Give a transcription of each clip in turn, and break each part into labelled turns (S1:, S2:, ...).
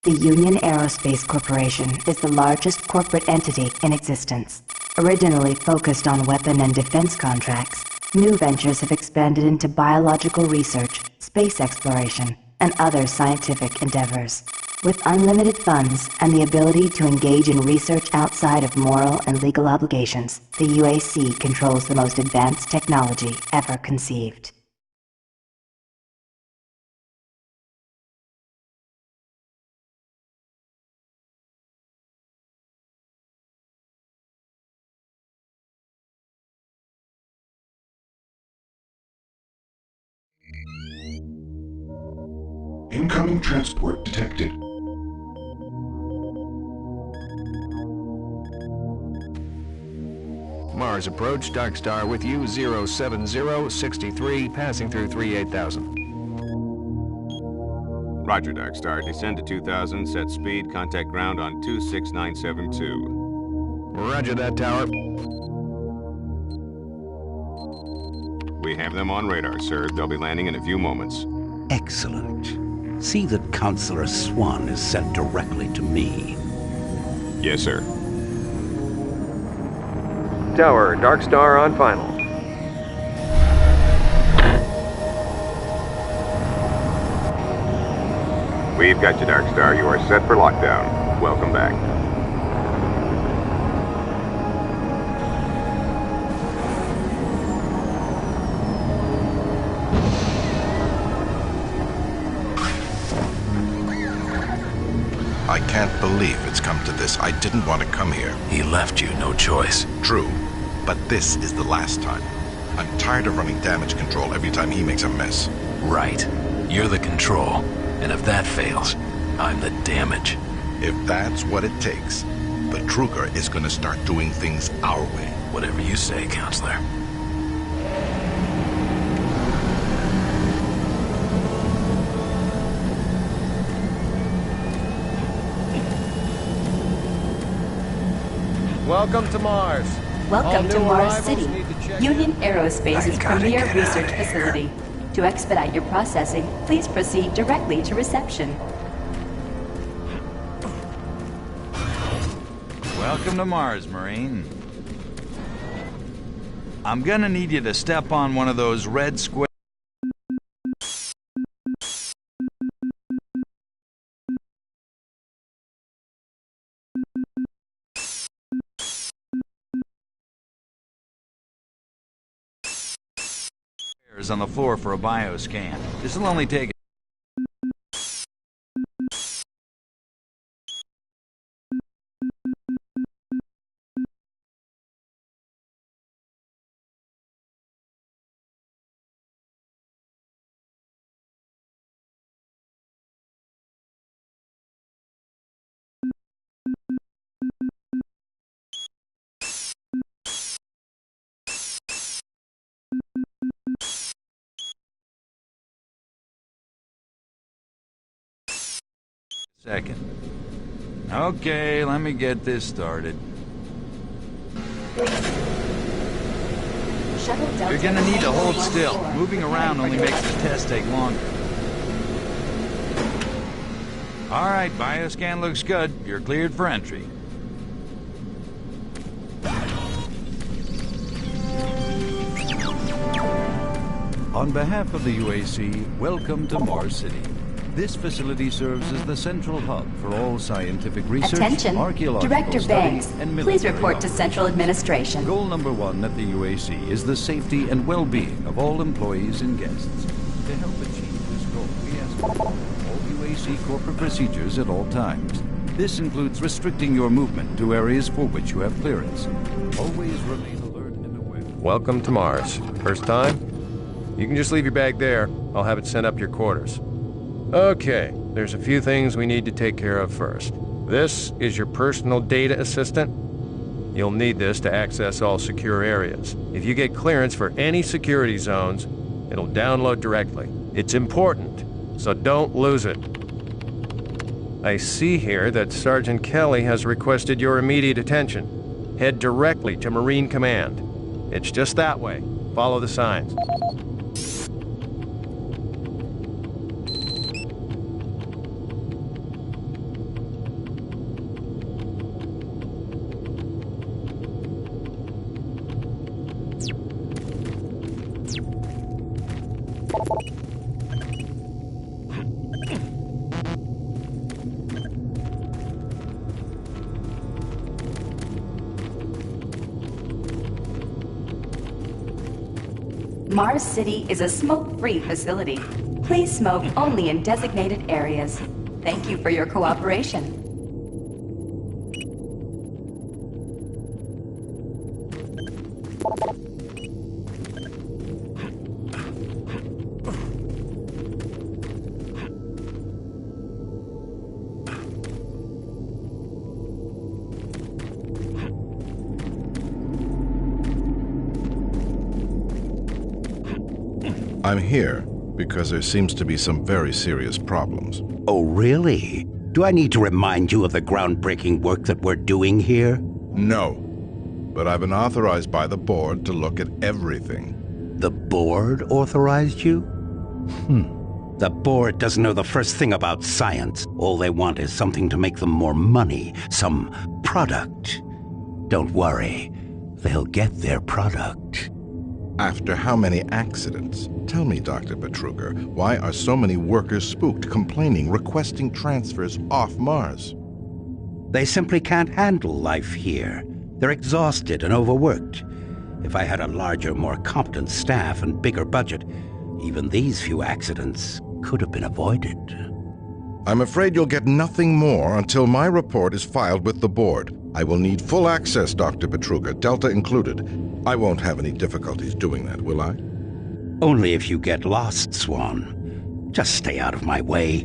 S1: The Union Aerospace Corporation is the largest corporate entity in existence. Originally focused on weapon and defense contracts, new ventures have expanded into biological research, space exploration, and other scientific endeavors. With unlimited funds and the ability to engage in research outside of moral and legal obligations, the UAC controls the most advanced technology ever conceived.
S2: Incoming transport detected.
S3: Mars approach, Dark Star with you, 07063, passing through 38,000.
S4: Roger, Dark Star. Descend to 2000, set speed, contact ground on 26972.
S3: Roger that, Tower.
S4: We have them on radar, sir. They'll be landing in a few moments.
S5: Excellent. See that Counselor Swan is sent directly to me.
S4: Yes, sir.
S6: Tower, Dark Star on final.
S4: We've got you, Dark Star. You are set for lockdown. Welcome back.
S2: I can't believe it's come to this. I didn't want to come here.
S7: He left you no choice.
S2: True, but this is the last time. I'm tired of running damage control every time he makes a mess.
S7: Right. You're the control. And if that fails, I'm the damage.
S2: If that's what it takes, the Kruger is gonna start doing things our way.
S7: Whatever you say, Counselor.
S8: Welcome to Mars.
S1: Welcome to Mars City, Union
S7: I
S1: Aerospace's
S7: gotta
S1: premier
S7: get
S1: research
S7: outta here.
S1: facility. To expedite your processing, please proceed directly to reception.
S9: Welcome to Mars, Marine. I'm gonna need you to step on one of those red squares. On the floor for a bioscan. This'll only take... Second. Okay, let me get this started. You're gonna need to hold still. Moving around only makes the test take longer. All right, bioscan looks good. You're cleared for entry. On behalf of the UAC, welcome to Mars City. This facility serves as the central hub for all scientific research,
S1: Attention,
S9: archaeological
S1: Director
S9: studies,
S1: Banks,
S9: and
S1: please
S9: military
S1: report to Central Administration.
S9: Goal number one at the UAC is the safety and well-being of all employees and guests. To help achieve this goal, we ask you to follow all UAC corporate procedures at all times. This includes restricting your movement to areas for which you have clearance. Always remain alert and aware.
S10: Welcome to Mars. First time? You can just leave your bag there. I'll have it sent up your quarters. Okay, there's a few things we need to take care of first. This is your personal data assistant. You'll need this to access all secure areas. If you get clearance for any security zones, it'll download directly. It's important, so don't lose it. I see here that Sergeant Kelly has requested your immediate attention. Head directly to Marine Command. It's just that way. Follow the signs.
S8: Mars City is a smoke-free facility. Please smoke only in designated areas. Thank you for your cooperation.
S2: I'm here because there seems to be some very serious problems.
S5: Oh, really? Do I need to remind you of the groundbreaking work that we're doing here?
S2: No. But I've been authorized by the board to look at everything.
S5: The board authorized you? The board doesn't know the first thing about science. All they want is something to make them more money, some product. Don't worry, they'll get their product.
S2: After how many accidents? Tell me, Dr. Betruger, why are so many workers spooked, complaining, requesting transfers off Mars?
S5: They simply can't handle life here. They're exhausted and overworked. If I had a larger, more competent staff and bigger budget, even these few accidents could have been avoided.
S2: I'm afraid you'll get nothing more until my report is filed with the board. I will need full access, Dr. Betruger, Delta included. I won't have any difficulties doing that, will I?
S5: Only if you get lost, Swan. Just stay out of my way.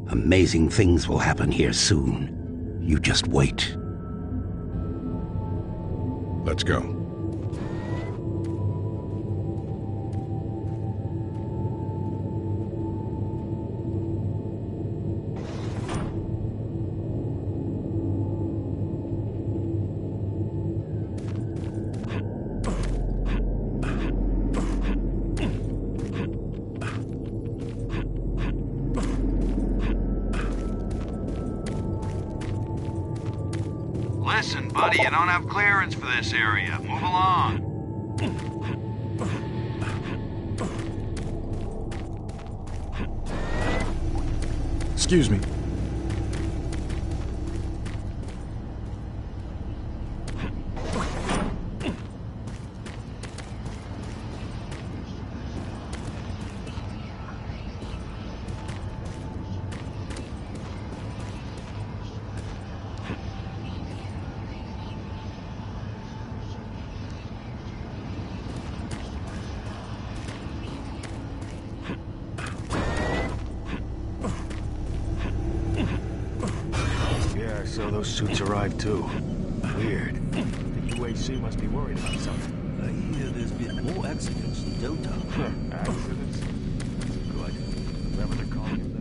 S5: Amazing things will happen here soon. You just wait.
S2: Let's go.
S11: Listen, buddy, you don't have clearance for this area. Move along.
S12: Excuse me.
S7: So those suits arrived too. Weird. The UAC must be worried about something.
S13: I hear there's been more accidents in Delta.
S7: Accidents? Good. Remember they're calling him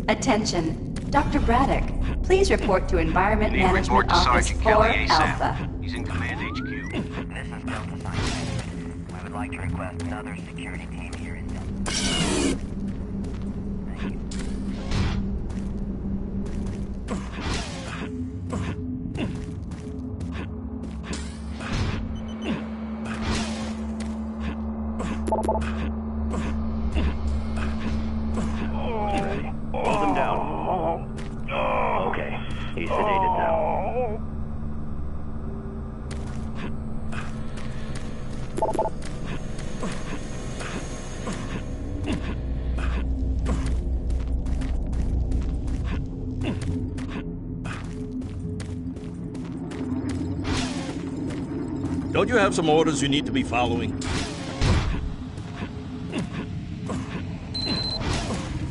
S7: now?
S8: Attention. Dr. Braddock, please report to Environment Management
S11: report to
S8: Office
S11: Sergeant
S8: 4
S11: Kelly ASAP.
S8: Alpha.
S11: He's in Command HQ.
S14: This is Delta Science. I would like to request another security team here in Delta.
S13: Hold him down. Okay, he's sedated now.
S15: Don't you have some orders you need to be following?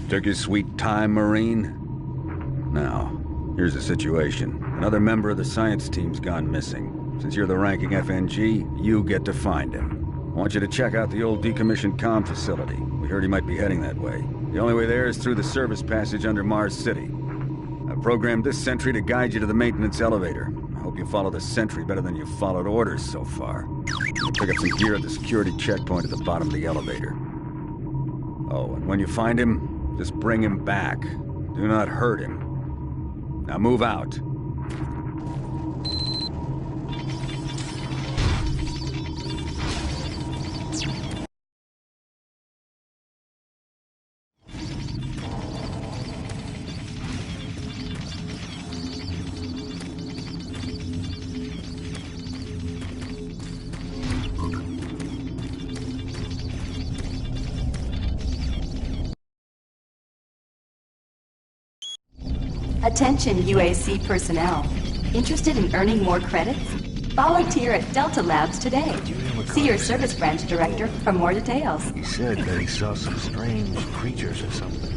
S9: Took your sweet time, Marine? Now, here's the situation. Another member of the science team's gone missing. Since you're the ranking FNG, you get to find him. I want you to check out the old decommissioned comm facility. We heard he might be heading that way. The only way there is through the service passage under Mars City. I've programmed this sentry to guide you to the maintenance elevator. I hope you follow the sentry better than you've followed orders so far. You'll pick up some gear at the security checkpoint at the bottom of the elevator. Oh, and when you find him, just bring him back. Do not hurt him. Now move out.
S8: Attention UAC personnel. Interested in earning more credits? Volunteer at Delta Labs today. See your service branch director for more details.
S7: He said that he saw some strange creatures or something.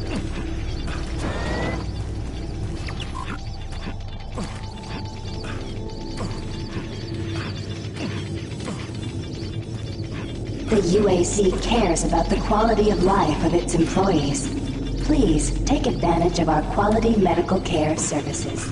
S1: The UAC cares about the quality of life of its employees. Please take advantage of our quality medical care services.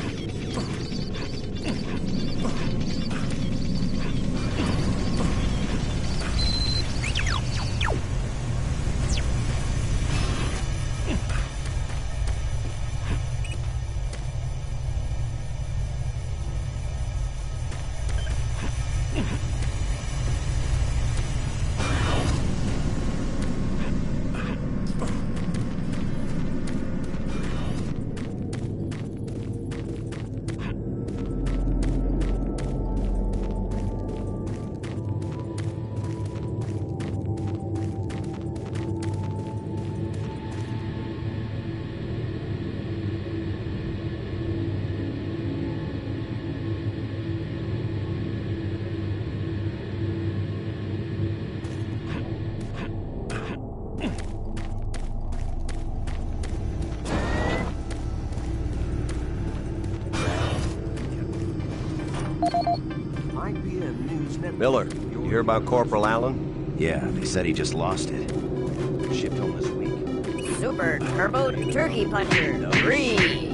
S16: Miller, you hear about Corporal Allen?
S17: Yeah, they said he just lost it. Shipped home this week.
S18: Super Turbo Turkey Puncher 3.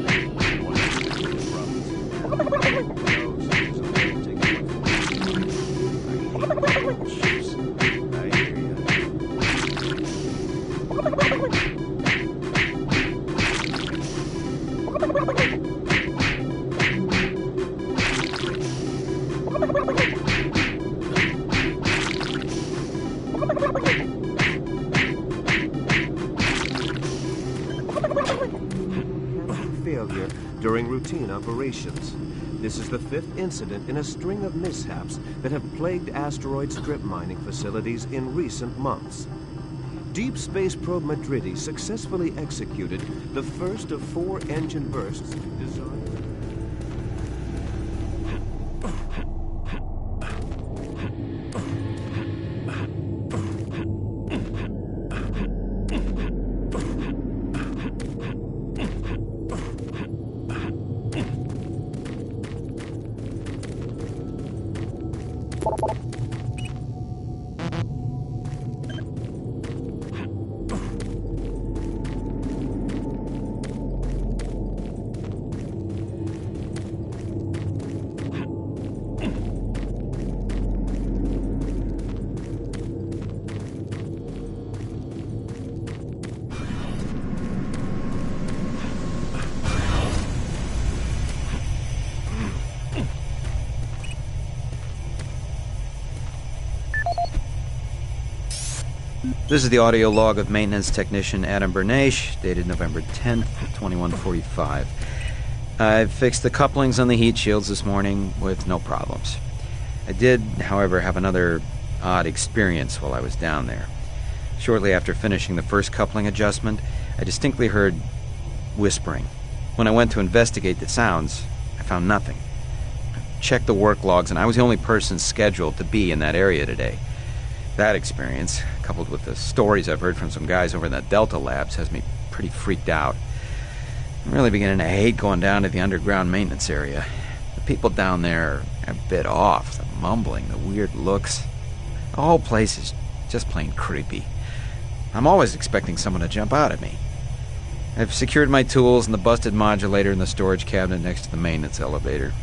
S19: Failure during routine operations. This is the 5th incident in a string of mishaps that have plagued asteroid strip mining facilities in recent months. Deep Space Probe Madridi successfully executed the first of 4 engine bursts designed...
S20: This is the audio log of maintenance technician Adam Bernache, dated November 10th, 2145. I've fixed the couplings on the heat shields this morning with no problems. I did, however, have another odd experience while I was down there. Shortly after finishing the first coupling adjustment, I distinctly heard whispering. When I went to investigate the sounds, I found nothing. I checked the work logs, and I was the only person scheduled to be in that area today. That experience, coupled with the stories I've heard from some guys over in the Delta Labs, has me pretty freaked out. I'm really beginning to hate going down to the underground maintenance area. The people down there are a bit off. The mumbling, the weird looks. The whole place is just plain creepy. I'm always expecting someone to jump out at me. I've secured my tools and the busted modulator in the storage cabinet next to the maintenance elevator.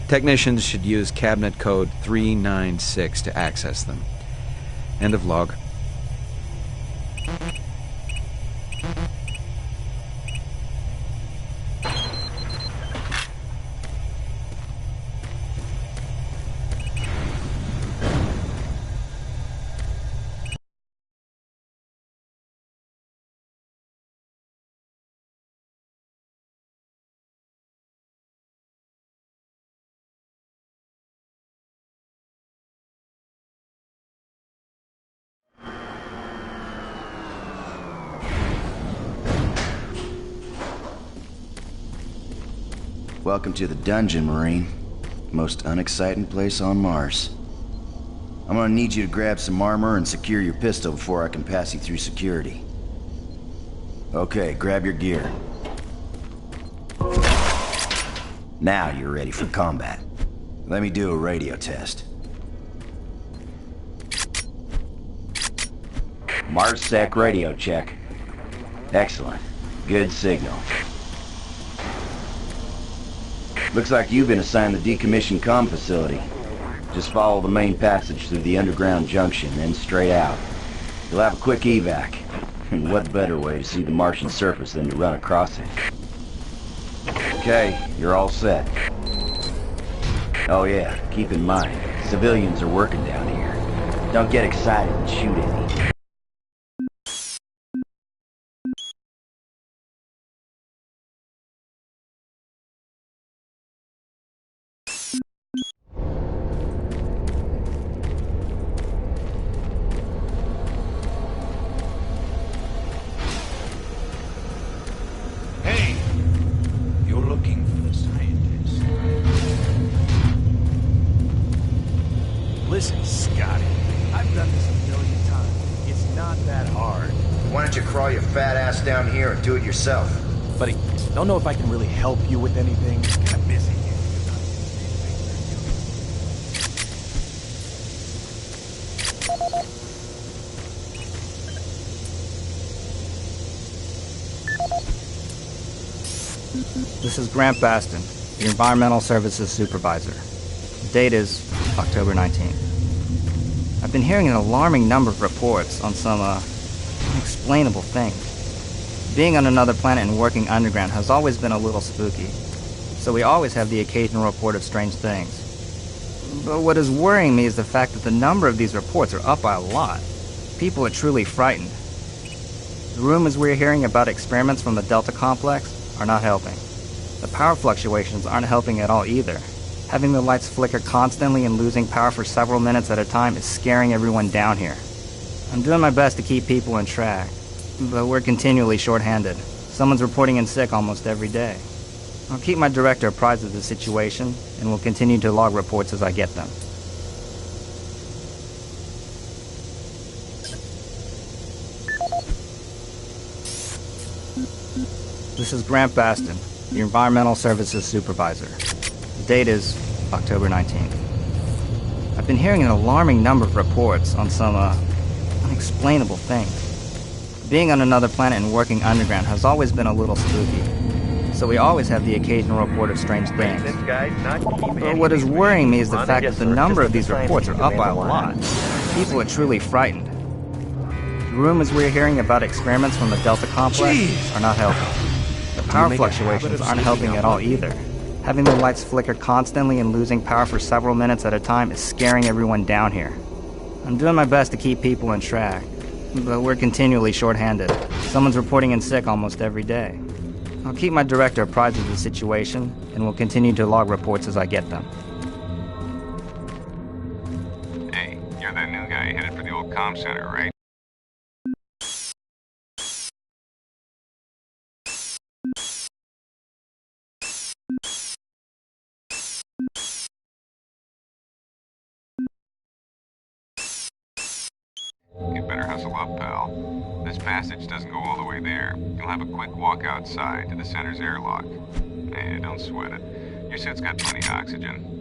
S20: Technicians should use cabinet code 396 to access them. End of log.
S21: Welcome to the dungeon, Marine. Most unexciting place on Mars. I'm gonna need you to grab some armor and secure your pistol before I can pass you through security. Okay, grab your gear. Now you're ready for combat. Let me do a radio test. MarsSec radio check. Excellent. Good signal. Looks like you've been assigned the decommissioned comm facility. Just follow the main passage through the underground junction, then straight out. You'll have a quick evac. And what better way to see the Martian surface than to run across it? Okay, you're all set. Oh yeah, keep in mind, civilians are working down here. Don't get excited and shoot any.
S7: Listen, Scotty, I've done this a million times. It's not that hard.
S21: Why don't you crawl your fat ass down here and do it yourself?
S7: Buddy, don't know if I can really help you with anything. Kind of busy here.
S22: This is Grant Baston, the Environmental Services Supervisor. The date is October 19th. I've been hearing an alarming number of reports on some, unexplainable things. Being on another planet and working underground has always been a little spooky, so we always have the occasional report of strange things. But what is worrying me is the fact that the number of these reports are up by a lot. People are truly frightened. The rumors we're hearing about experiments from the Delta Complex are not helping. The power fluctuations aren't helping at all either. Having the lights flicker constantly and losing power for several minutes at a time is scaring everyone down here. I'm doing my best to keep people in track, but we're continually short-handed. Someone's reporting in sick almost every day. I'll keep my director apprised of the situation, and will continue to log reports as I get them. This is Grant Baston, the Environmental Services Supervisor. The date is October 19th. I've been hearing an alarming number of reports on some, unexplainable things. Being on another planet and working underground has always been a little spooky, so we always have the occasional report of strange things. But what is worrying me is the fact that the number of these reports are up by a lot. People are truly frightened. The rumors we're hearing about experiments from the Delta Complex are not helping. The power fluctuations aren't helping at all either. Having the lights flicker constantly and losing power for several minutes at a time is scaring everyone down here. I'm doing my best to keep people in track, but we're continually short-handed. Someone's reporting in sick almost every day. I'll keep my director apprised of the situation, and will continue to log reports as I get them.
S4: Hey, you're that new guy headed for the old comm center, right? You better hustle up, pal. This passage doesn't go all the way there. You'll have a quick walk outside to the center's airlock. Hey, don't sweat it. Your suit's got plenty of oxygen.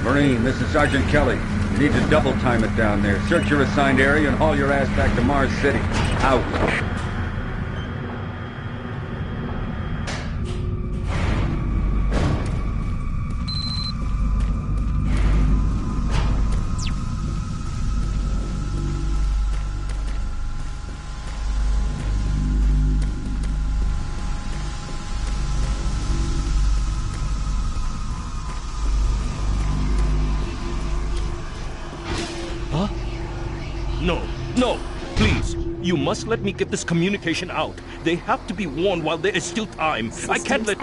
S23: Marine, this is Sergeant Kelly.
S9: Need to double time it down there. Search your assigned area and haul your ass back to Mars City. Out.
S15: No, please. You must let me get this communication out. They have to be warned while there is still time. I can't let...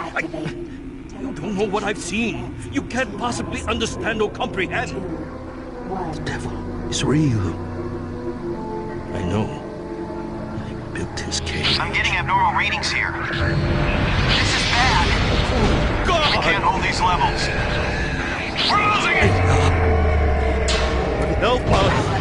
S15: You don't know what I've seen. You can't possibly understand or comprehend.
S7: The devil is real.
S15: I know. I built his cave.
S11: I'm getting abnormal readings here. This is bad.
S15: God!
S11: We can't hold these levels. We're losing it!
S15: Help us!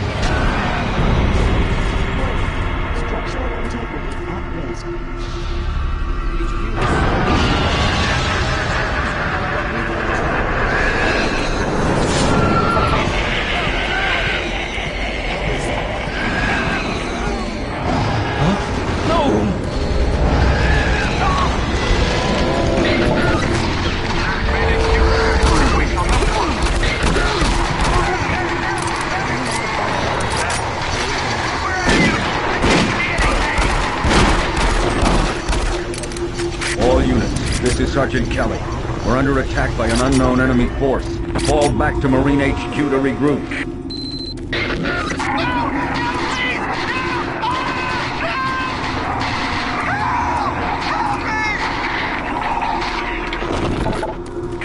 S9: This is Sergeant Kelly. We're under attack by an unknown enemy force. Fall back to Marine HQ to regroup.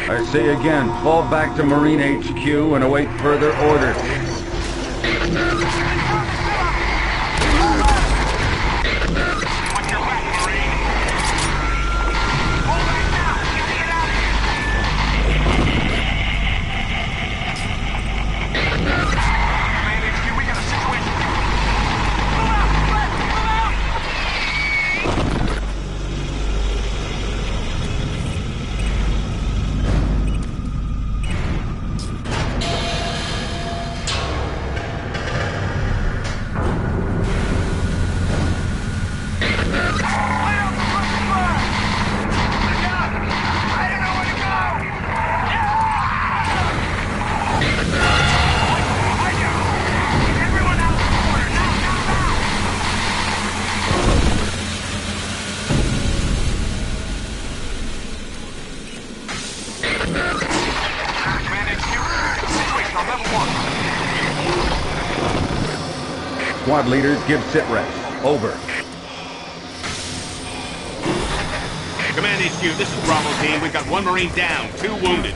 S9: I say again, fall back to Marine HQ and await further orders. Squad leaders, give sit reps. Over.
S11: Command HQ, this is Bravo team. We've got 1 Marine down, 2 wounded.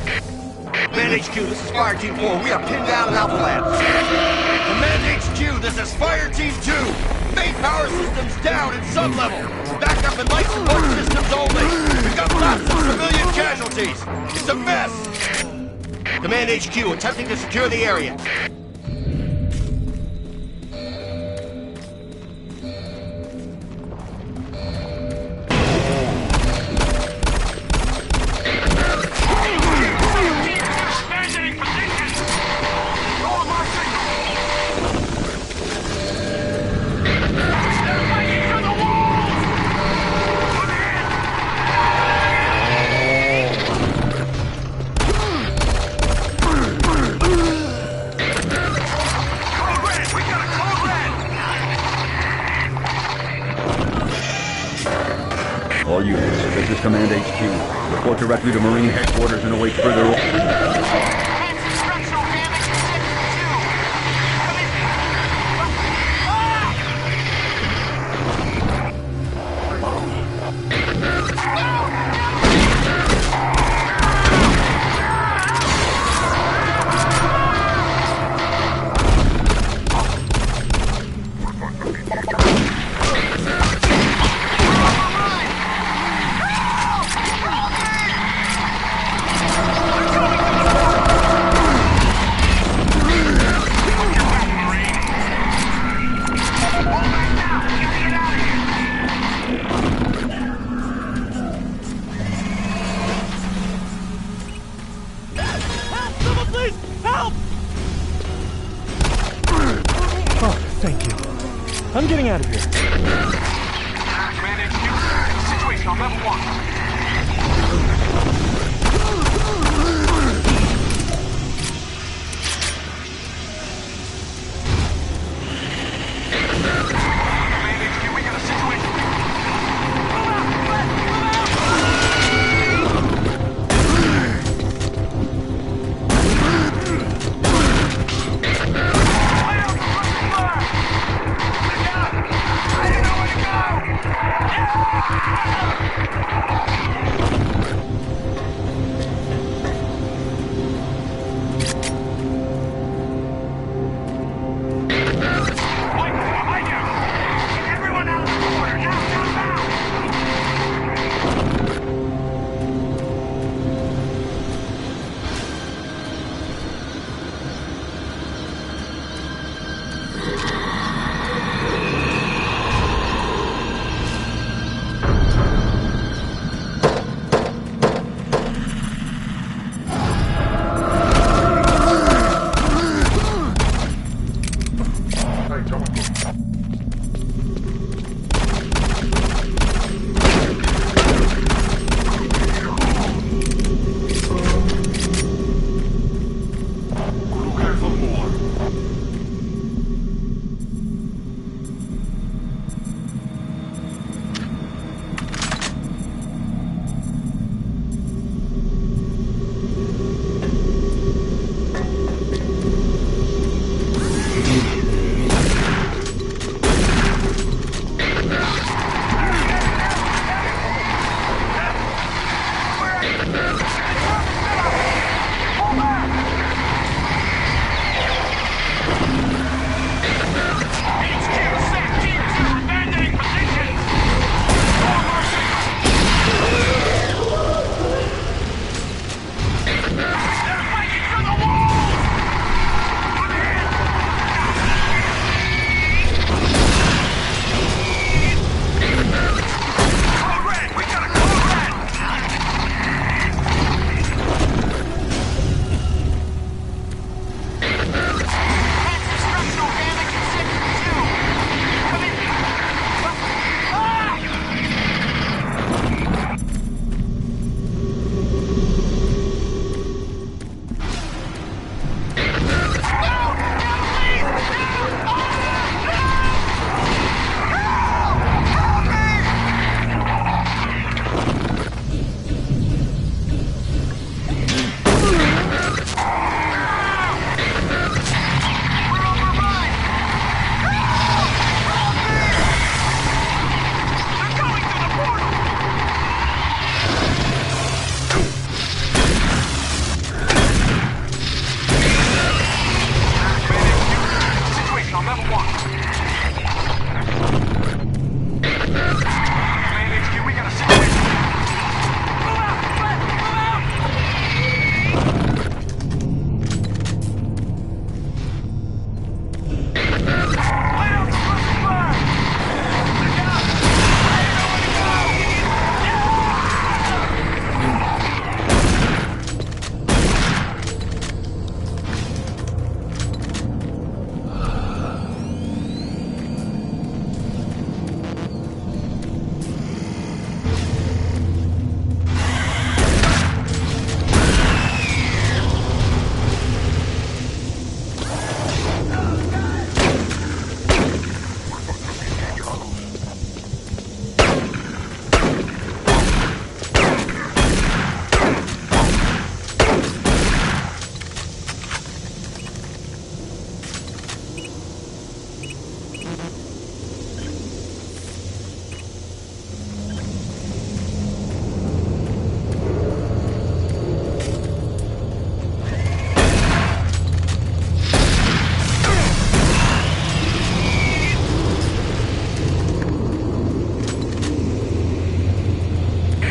S3: Command HQ, this is Fire Team 4. We are pinned down in Alpha Lab. Command HQ, this is Fire Team 2. Main power systems down at sub-level. Backup and life support systems only. We've got lots of civilian casualties. It's a mess. Command HQ, attempting to secure the area.
S9: All units, this is Command HQ. Report directly to Marine Headquarters and await further orders.
S7: I'm getting out of here.
S11: Command HQ, situation on level 1.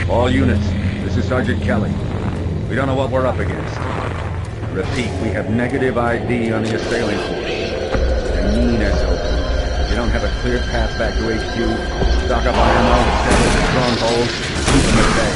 S9: All units, this is Sergeant Kelly. We don't know what we're up against. Repeat, we have negative ID on the assailing force. They mean SOP. You don't have a clear path back to HQ. Stock up on ammo, establish a stronghold, keep them at bay.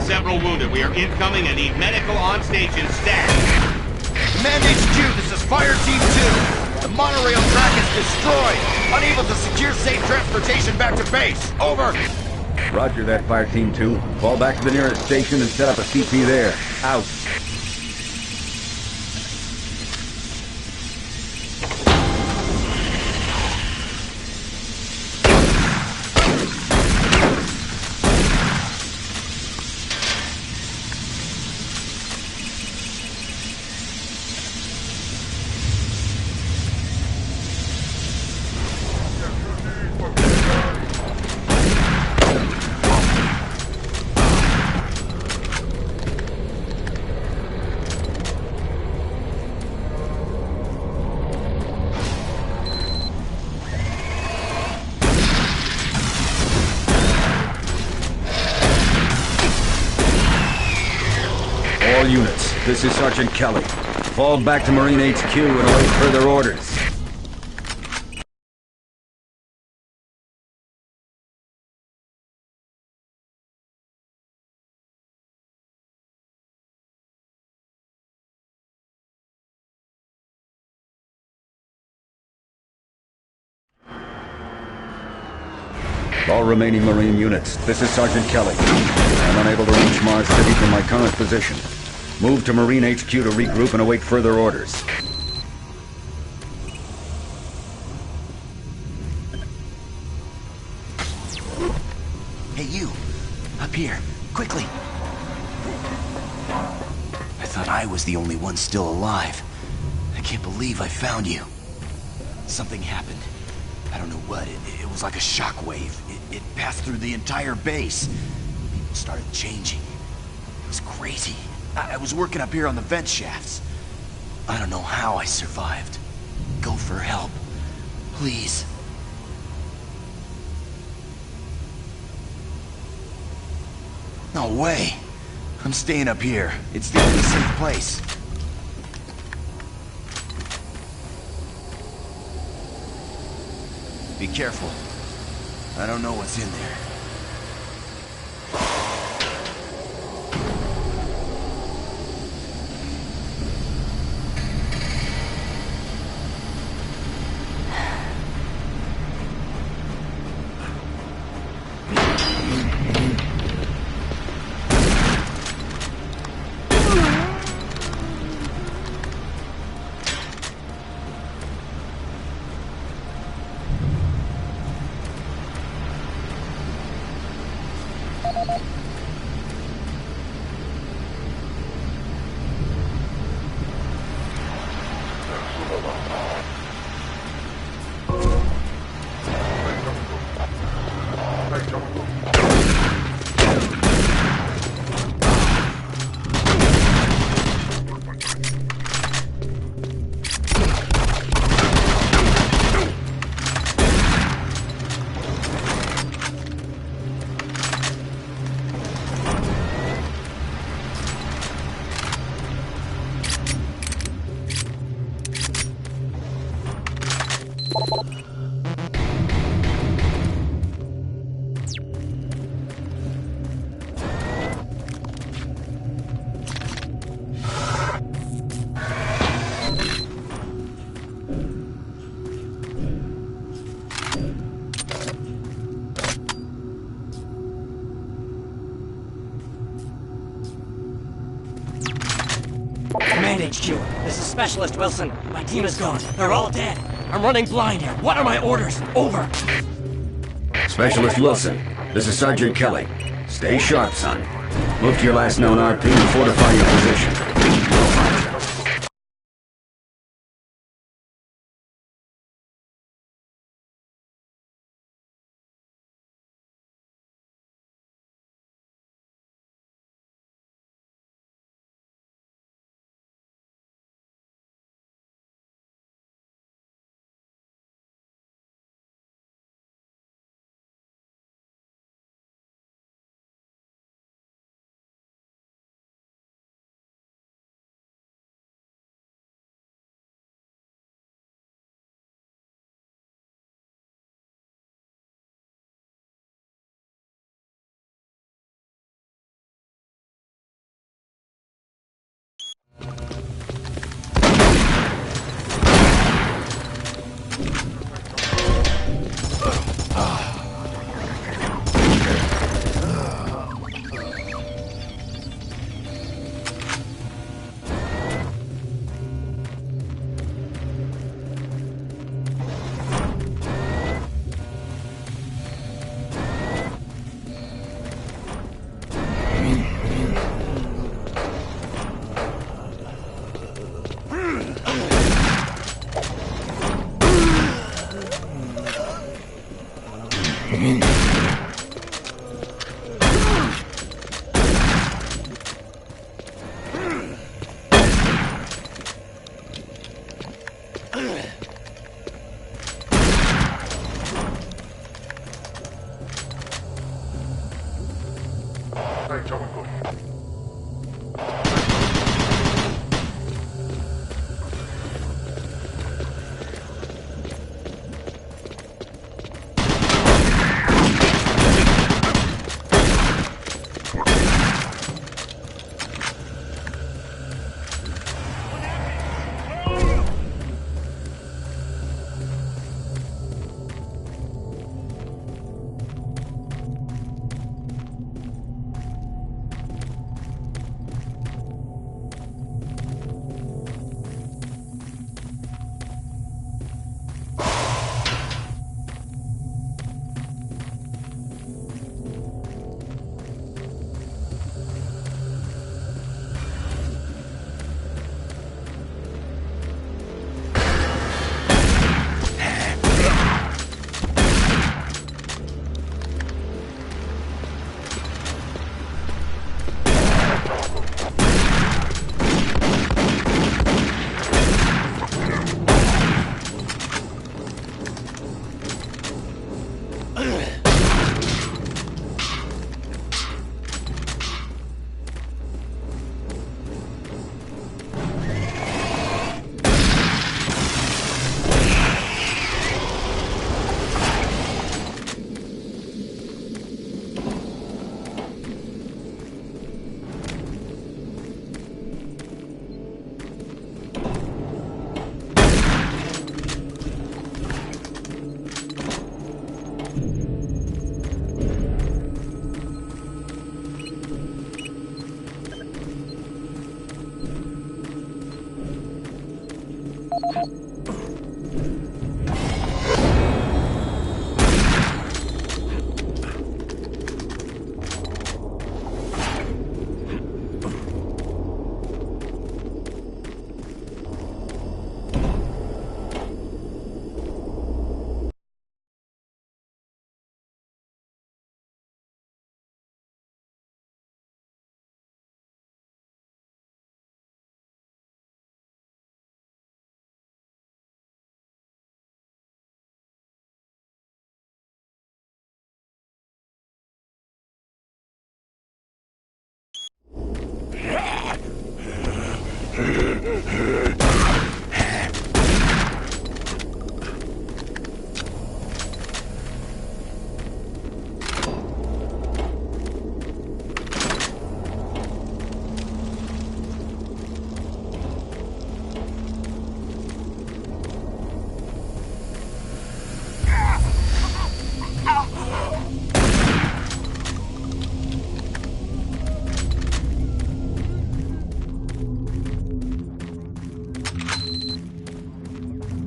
S3: several wounded. We are incoming and need medical on station stat. Command HQ, this is Fire Team 2. The monorail track is destroyed. Unable to secure safe transportation back to base. Over.
S9: Roger that, Fire Team 2. Fall back to the nearest station and set up a CP there. Out. All units, this is Sergeant Kelly. Fall back to Marine HQ and await further orders. All remaining Marine units, this is Sergeant Kelly. I'm unable to reach Mars City from my current position. Move to Marine HQ to regroup and await further orders.
S17: Hey, you! Up here, quickly! I thought I was the only one still alive. I can't believe I found you. Something happened. I don't know what. It was like a shockwave. It passed through the entire base. People started changing. It was crazy. I was working up here on the vent shafts. I don't know how I survived. Go for help. Please. No way. I'm staying up here. It's the only safe place. Be careful. I don't know what's in there.
S6: Command HQ, this is Specialist Wilson. My team is gone. They're all dead. I'm running blind here. What are my orders? Over.
S9: Specialist Wilson, this is Sergeant Kelly. Stay sharp, son. Move to your last known RP and fortify your position.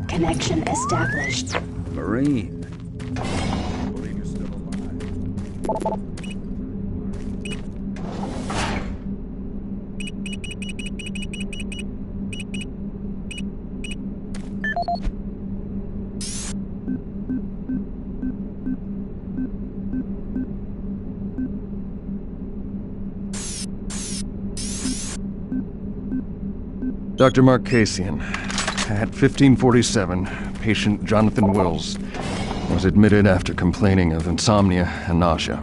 S1: Connection established.
S9: Marine.
S12: Dr. Markasian. At 1547, patient Jonathan Wills was admitted after complaining of insomnia and nausea.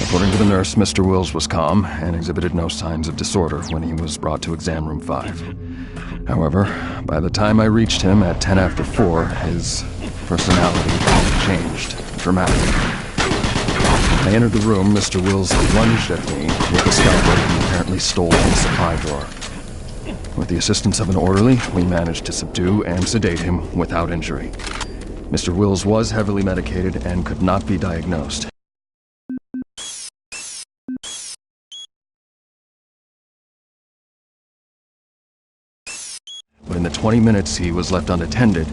S12: According to the nurse, Mr. Wills was calm and exhibited no signs of disorder when he was brought to exam room 5. However, by the time I reached him at 10 after 4, his personality changed dramatically. I entered the room, Mr. Wills lunged at me with a scalpel and apparently stole from the supply drawer. With the assistance of an orderly, we managed to subdue and sedate him without injury. Mr. Wills was heavily medicated and could not be diagnosed. But in the 20 minutes he was left unattended,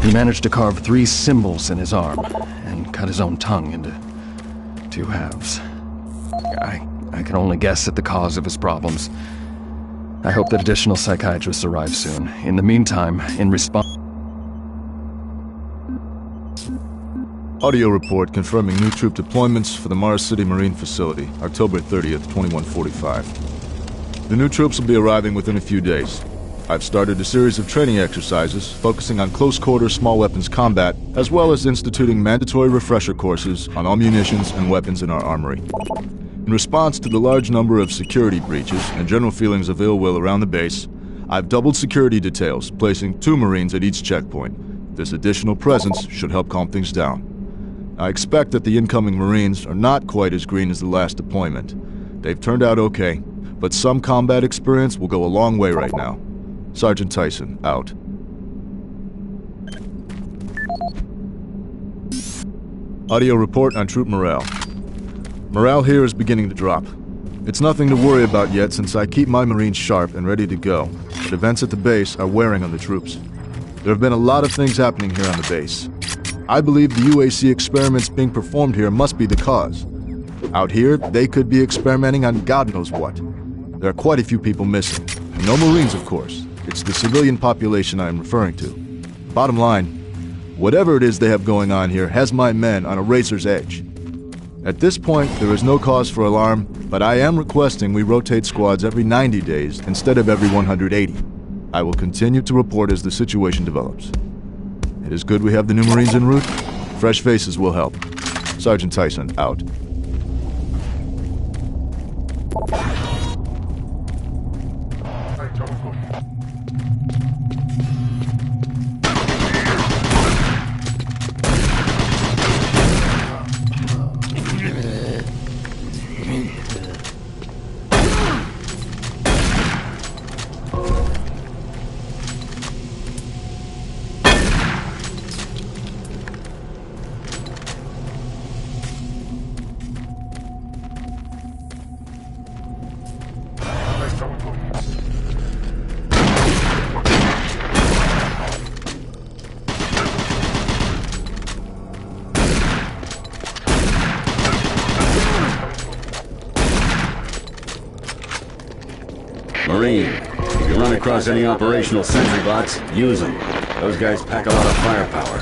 S12: he managed to carve 3 symbols in his arm and cut his own tongue into 2 halves. I can only guess at the cause of his problems. I hope that additional psychiatrists arrive soon. In the meantime, in response...
S5: Audio report confirming new troop deployments for the Mars City Marine Facility, October 30th, 2145. The new troops will be arriving within a few days. I've started a series of training exercises focusing on close-quarter small weapons combat, as well as instituting mandatory refresher courses on all munitions and weapons in our armory. In response to the large number of security breaches and general feelings of ill will around the base, I've doubled security details, placing 2 Marines at each checkpoint. This additional presence should help calm things down. I expect that the incoming Marines are not quite as green as the last deployment. They've turned out okay, but some combat experience will go a long way right now. Sergeant Tyson, out. Audio report on troop morale. Morale here is beginning to drop. It's nothing to worry about yet since I keep my Marines sharp and ready to go, but events at the base are wearing on the troops. There have been a lot of things happening here on the base. I believe the UAC experiments being performed here must be the cause. Out here, they could be experimenting on God knows what. There are quite a few people missing. No Marines, of course. It's the civilian population I am referring to. Bottom line, whatever it is they have going on here has my men on a razor's edge. At this point, there is no cause for alarm, but I am requesting we rotate squads every 90 days instead of every 180. I will continue to report as the situation develops. It is good we have the new Marines en route. Fresh faces will help. Sergeant Tyson, out.
S2: Marine, if you run across any operational sentry bots, use them. Those guys pack a lot of firepower.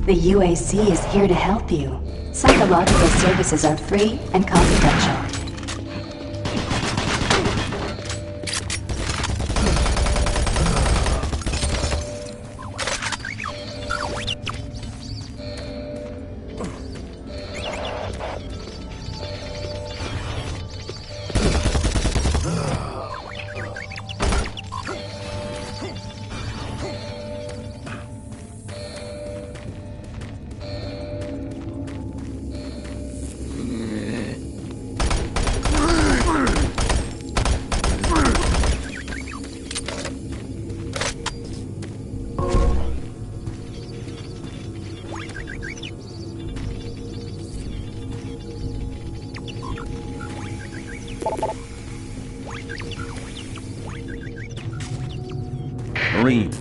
S1: The UAC is here to help you. Psychological services are free and confidential.
S2: Marine,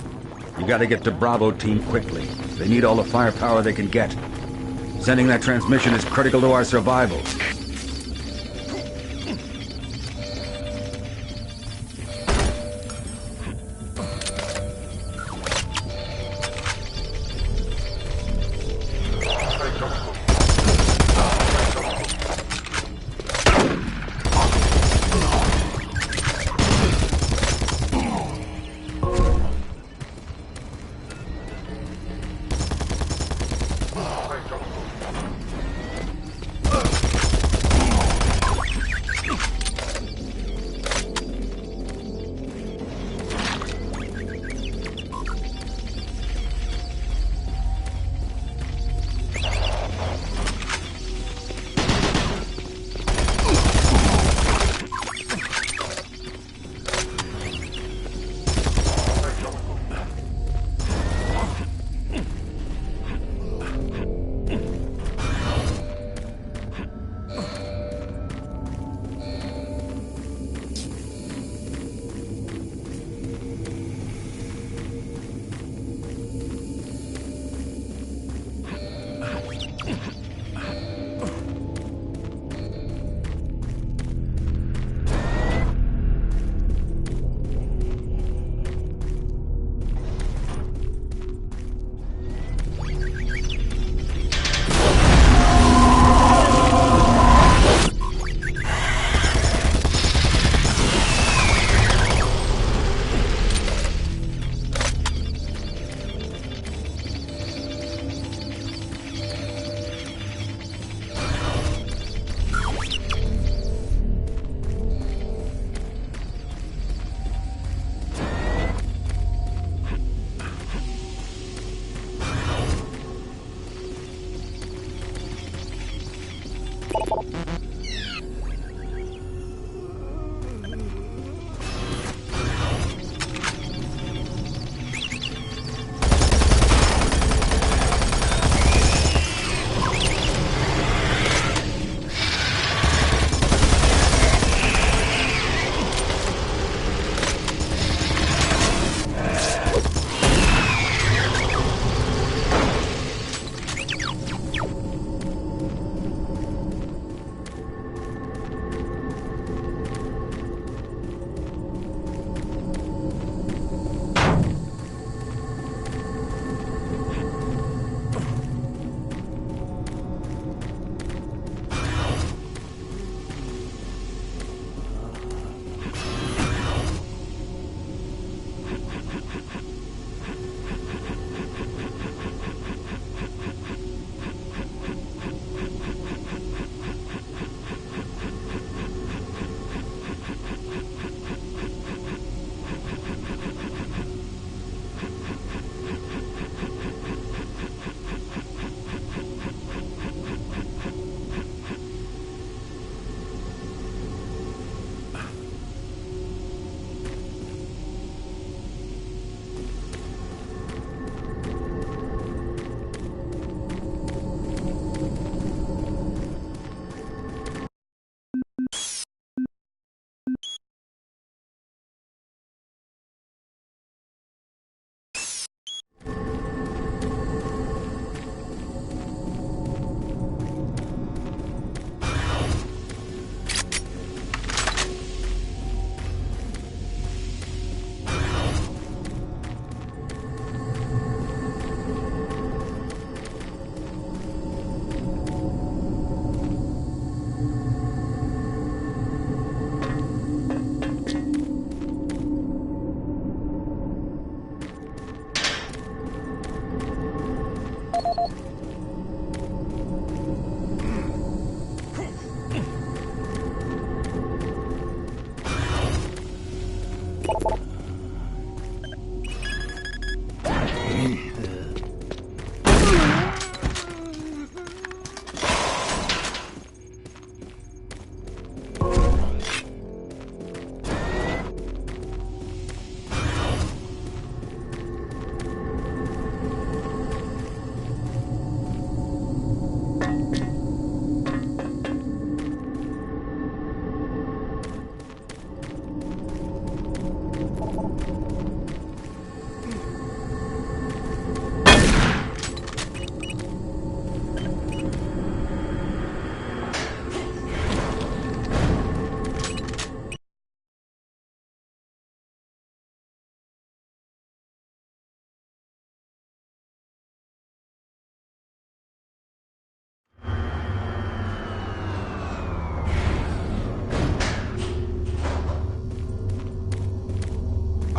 S2: you gotta get to Bravo team quickly. They need all the firepower they can get. Sending that transmission is critical to our survival.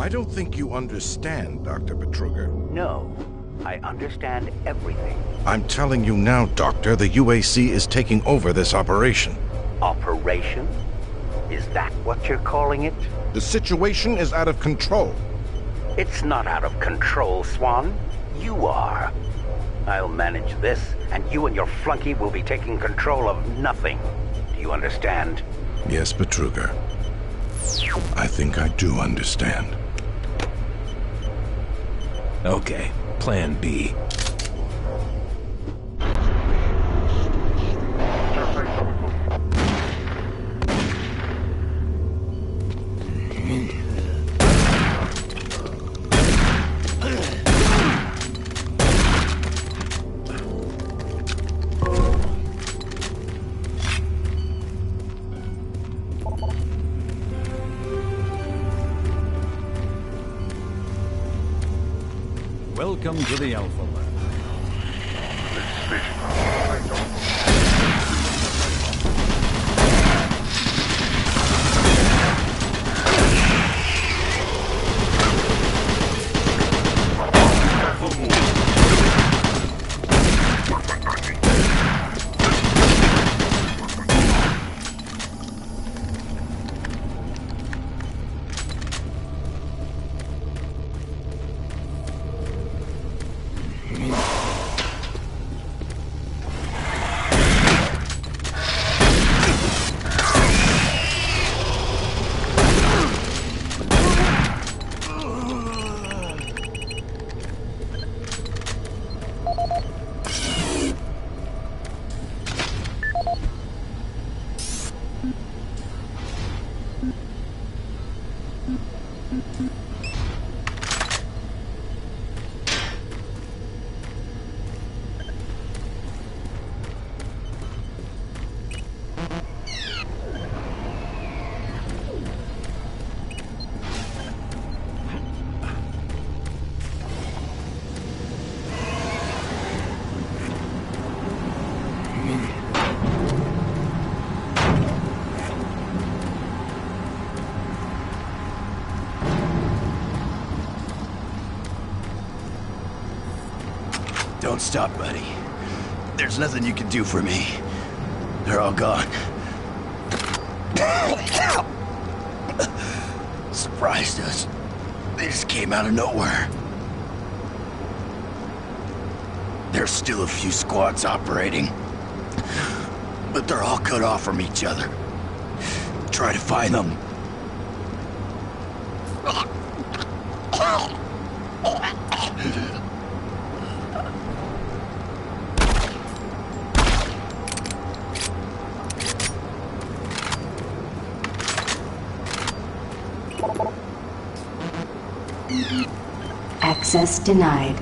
S10: I don't think you understand, Dr. Betruger.
S13: No, I understand everything.
S10: I'm telling you now, Doctor, the UAC is taking over this operation.
S13: Operation? Is that what you're calling it?
S10: The situation is out of control.
S13: It's not out of control, Swan. You are. I'll manage this, and you and your flunky will be taking control of nothing. Do you understand?
S10: Yes, Betruger. I think I do understand.
S7: Okay, Plan B.
S9: Welcome to the Alpha Lab.
S17: Don't stop, buddy. There's nothing you can do for me. They're all gone. Surprised us. They just came out of nowhere. There's still a few squads operating, but they're all cut off from each other. Try to find them.
S1: Access denied.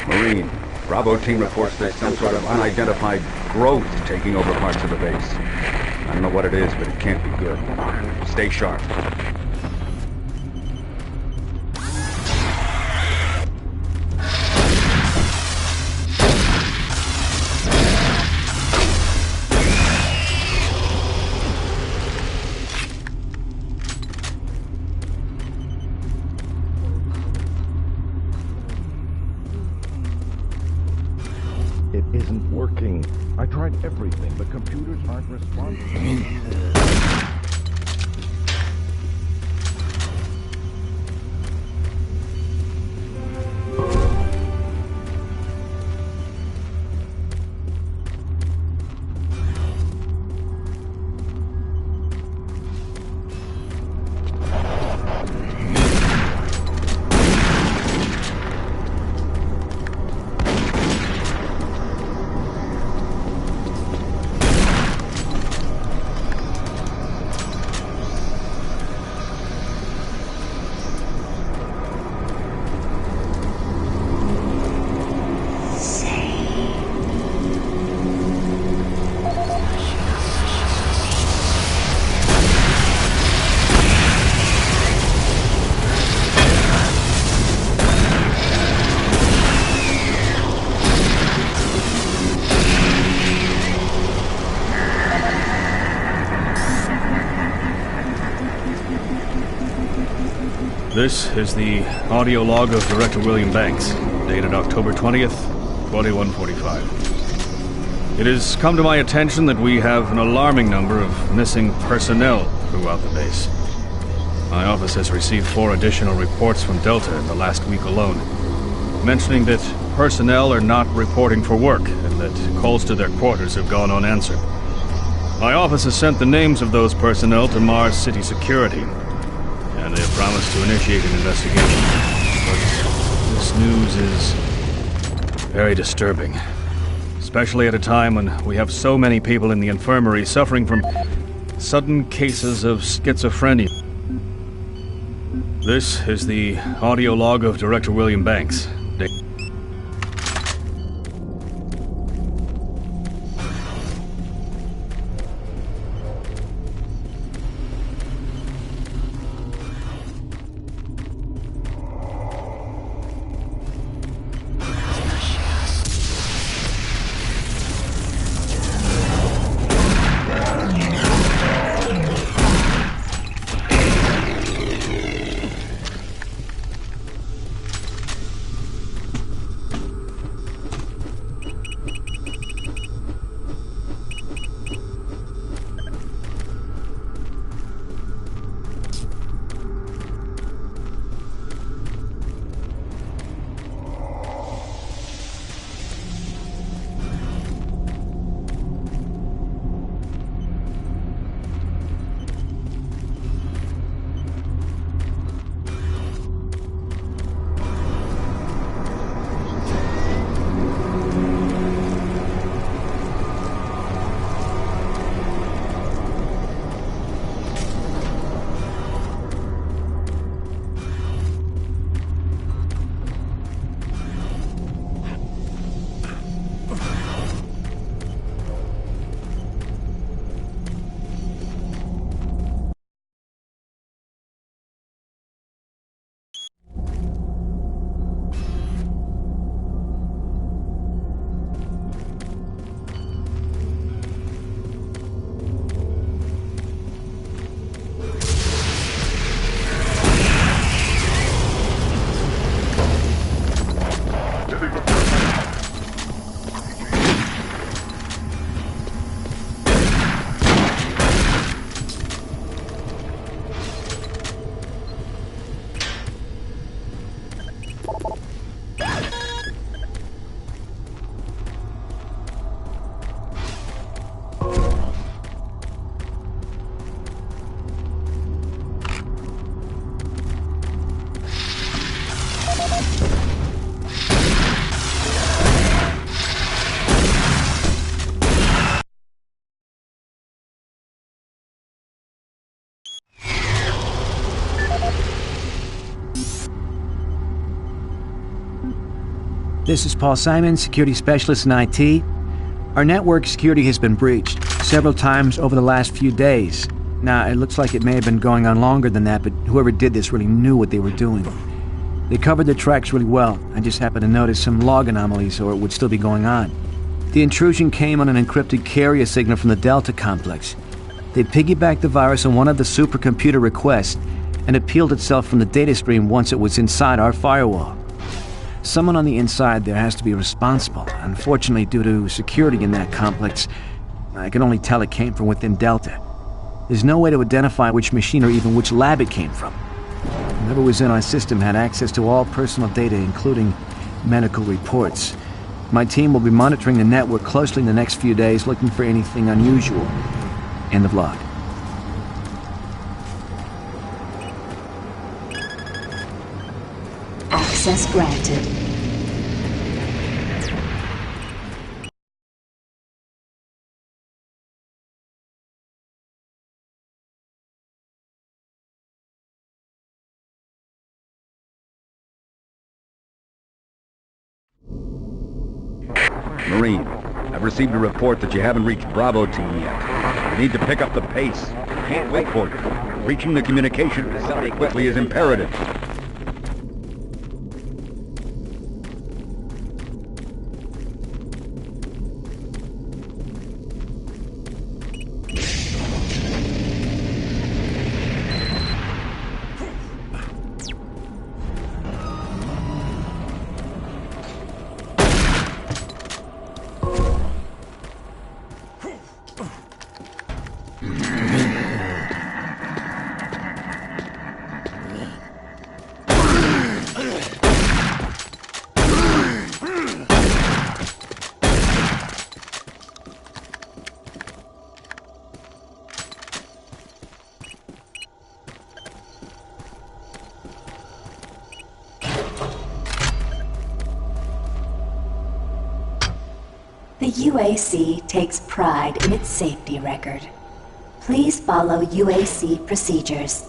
S2: Marine, Bravo team reports there's some sort of unidentified growth taking over parts of the base. I don't know what it is, but it can't be good. Stay sharp.
S10: It isn't working. I tried everything, but computers aren't responding.
S12: This is the audio log of Director William Banks, dated October 20th, 2145. It has come to my attention that we have an alarming number of missing personnel throughout the base. My office has received 4 additional reports from Delta in the last week alone, mentioning that personnel are not reporting for work and that calls to their quarters have gone unanswered. My office has sent the names of those personnel to Mars City Security, and they have promised to initiate an investigation. But this news is very disturbing, especially at a time when we have so many people in the infirmary suffering from sudden cases of schizophrenia. This is the audio log of Director William Banks.
S8: This is Paul Simon, security specialist in IT. Our network security has been breached several times over the last few days. Now, it looks like it may have been going on longer than that, but whoever did this really knew what they were doing. They covered their tracks really well. I just happened to notice some log anomalies, or it would still be going on. The intrusion came on an encrypted carrier signal from the Delta complex. They piggybacked the virus on one of the supercomputer requests and it peeled itself from the data stream once it was inside our firewall. Someone on the inside there has to be responsible. Unfortunately, due to security in that complex, I can only tell it came from within Delta. There's no way to identify which machine or even which lab it came from. Whoever was in our system had access to all personal data, including medical reports. My team will be monitoring the network closely in the next few days, looking for anything unusual. End of log.
S1: Access granted.
S2: Marine, I've received a report that you haven't reached Bravo Team yet. You need to pick up the pace. Can't wait for you. Reaching the communication facility quickly is imperative.
S1: The UAC takes pride in its safety record. Please follow UAC procedures.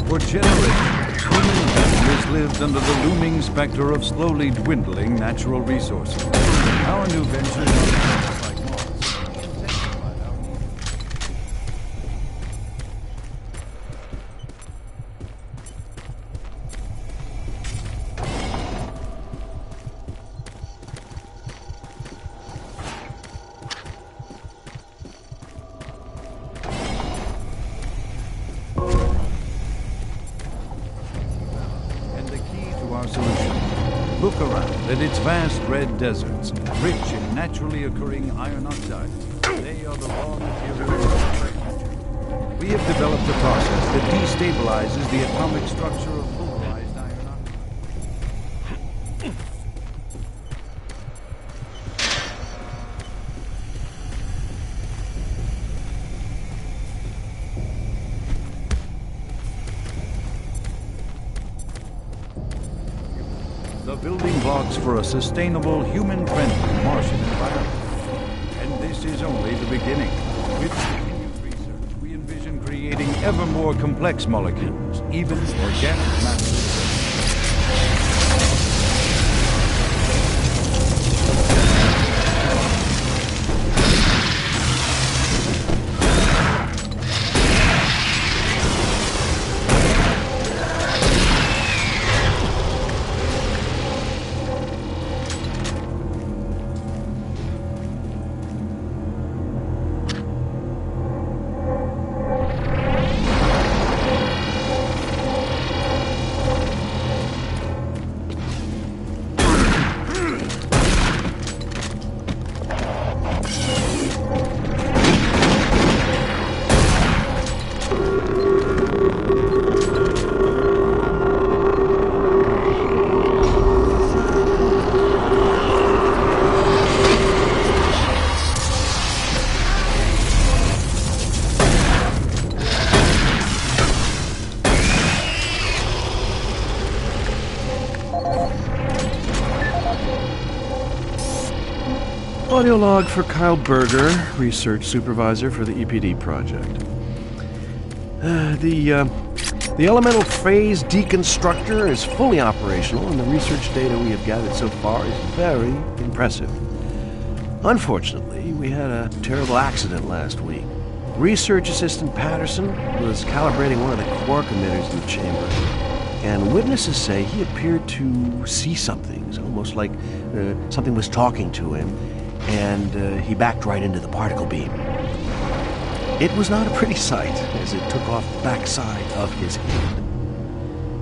S9: For generations, human families lived under the looming specter of slowly dwindling natural resources. Our new ventures on planets like Mars intensified our need. Look around at its vast red deserts, rich in naturally occurring iron oxides. They are the raw materials of our future. We have developed a process that destabilizes the atomic structure of pulverized iron oxide. The building blocks for a sustainable, human-friendly Martian environment. And this is only the beginning. With continued research, we envision creating ever more complex molecules, even organic matter.
S7: Audio log for Kyle Berger, research supervisor for the EPD project. The elemental phase deconstructor is fully operational, and the research data we have gathered so far is very impressive. Unfortunately, we had a terrible accident last week. Research assistant Patterson was calibrating one of the quark emitters in the chamber, and witnesses say he appeared to see something. It's almost like something was talking to him, and he backed right into the particle beam. It was not a pretty sight, as it took off the backside of his head.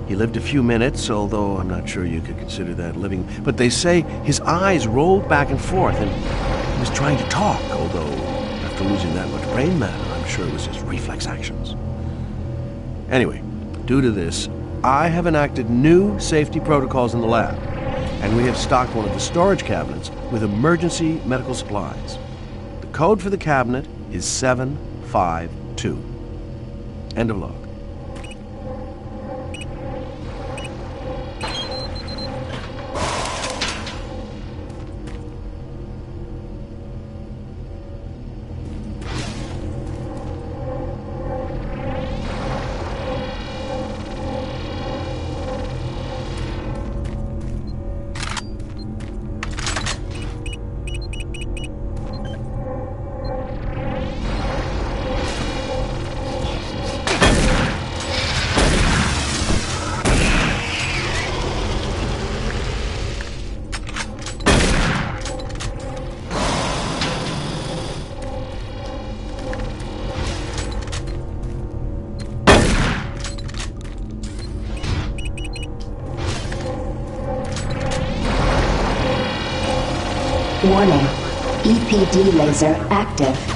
S7: He lived a few minutes, although I'm not sure you could consider that living, but they say his eyes rolled back and forth, and he was trying to talk, although after losing that much brain matter, I'm sure it was just reflex actions. Anyway, due to this, I have enacted new safety protocols in the lab, and we have stocked one of the storage cabinets with emergency medical supplies. The code for the cabinet is 752. End of log.
S1: Warning. EPD laser active.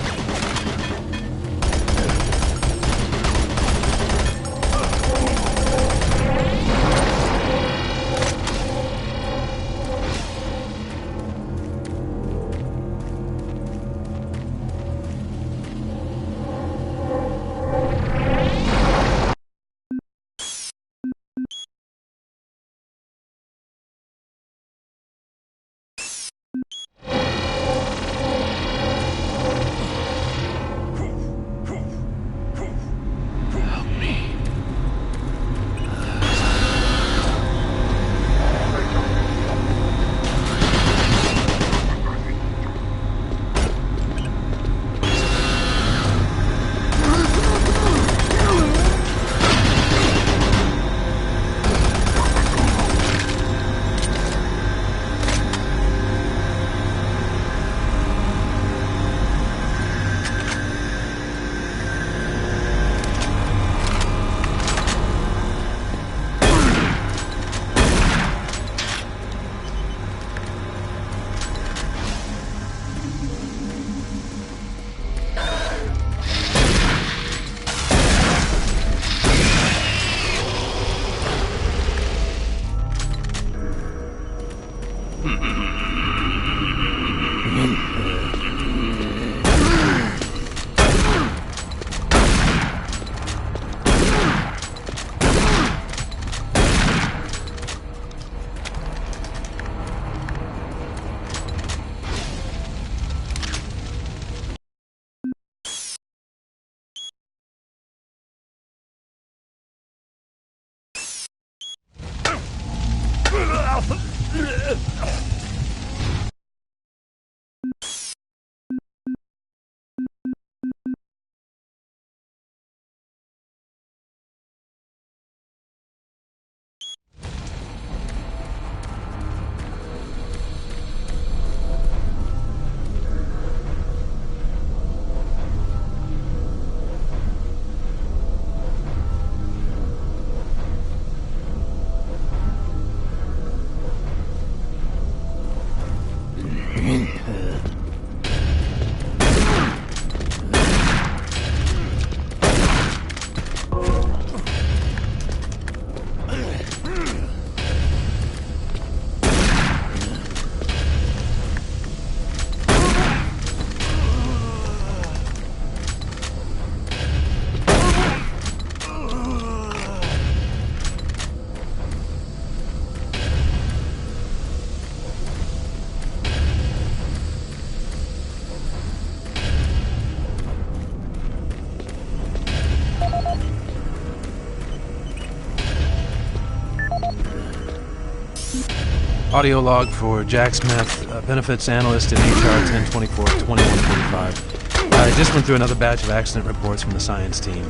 S14: Audio log for Jack Smith, benefits analyst in HR 1024-2145. I just went through another batch of accident reports from the science team.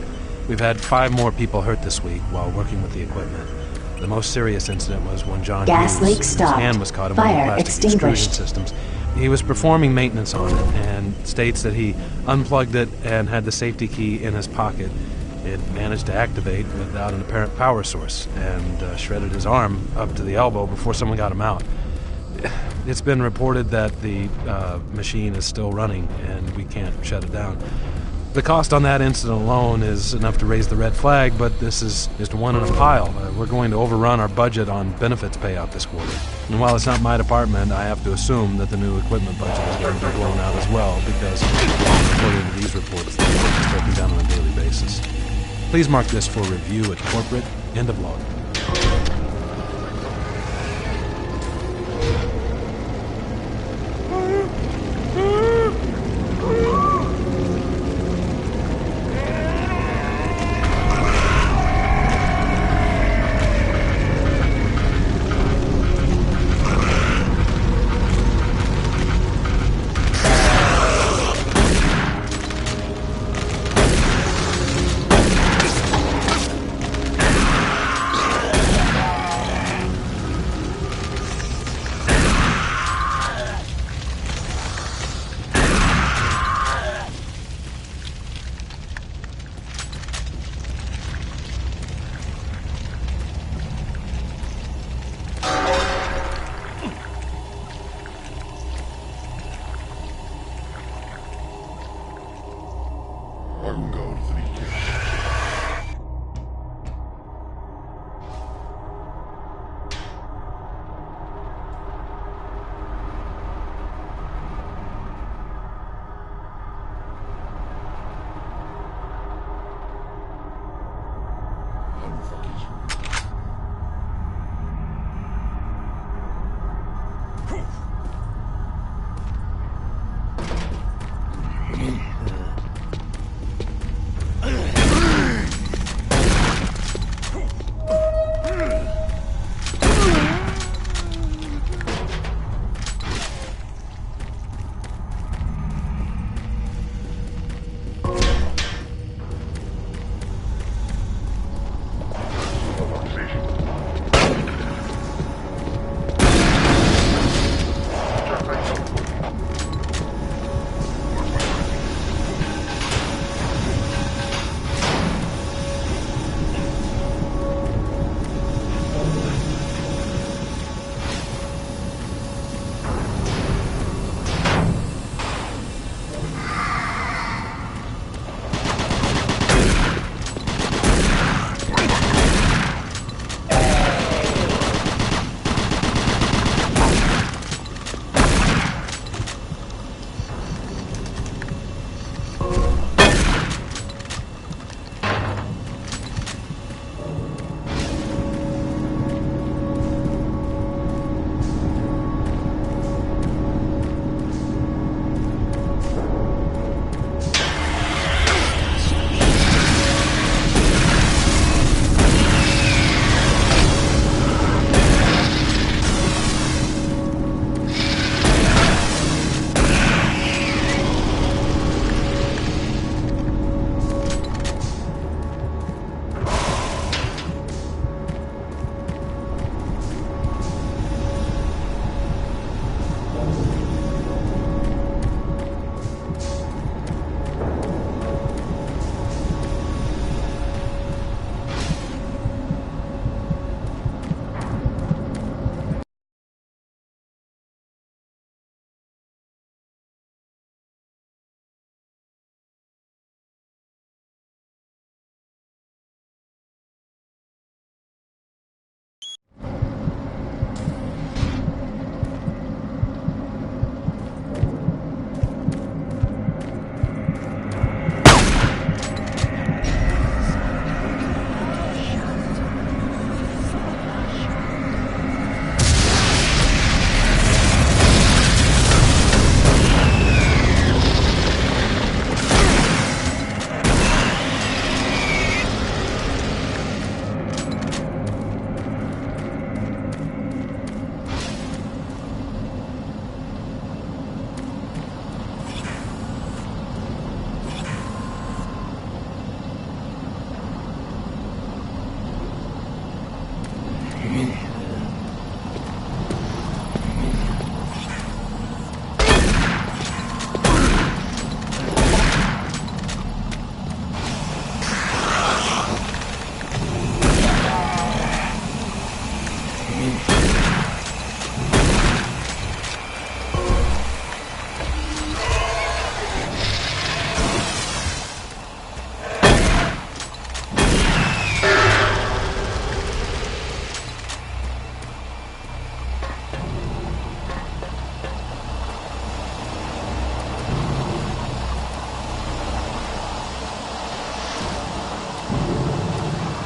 S14: We've had 5 more people hurt this week while working with the equipment. The most serious incident was when John
S1: Gas
S14: Hughes,
S1: leak
S14: whose
S1: stopped.
S14: hand was caught in one of the
S1: Fire
S14: plastic
S1: extinguished.
S14: extrusion systems. He was performing maintenance on it and states that he unplugged it and had the safety key in his pocket. It managed to activate without an apparent power source and shredded his arm up to the elbow before someone got him out. It's been reported that the machine is still running and we can't shut it down. The cost on that incident alone is enough to raise the red flag, but this is just one in a pile. We're going to overrun our budget on benefits payout this quarter. And while it's not my department, I have to assume that the new equipment budget is going to be blown out as well, because according to these reports, the work is broken down on a daily basis. Please mark this for review at corporate. End of log.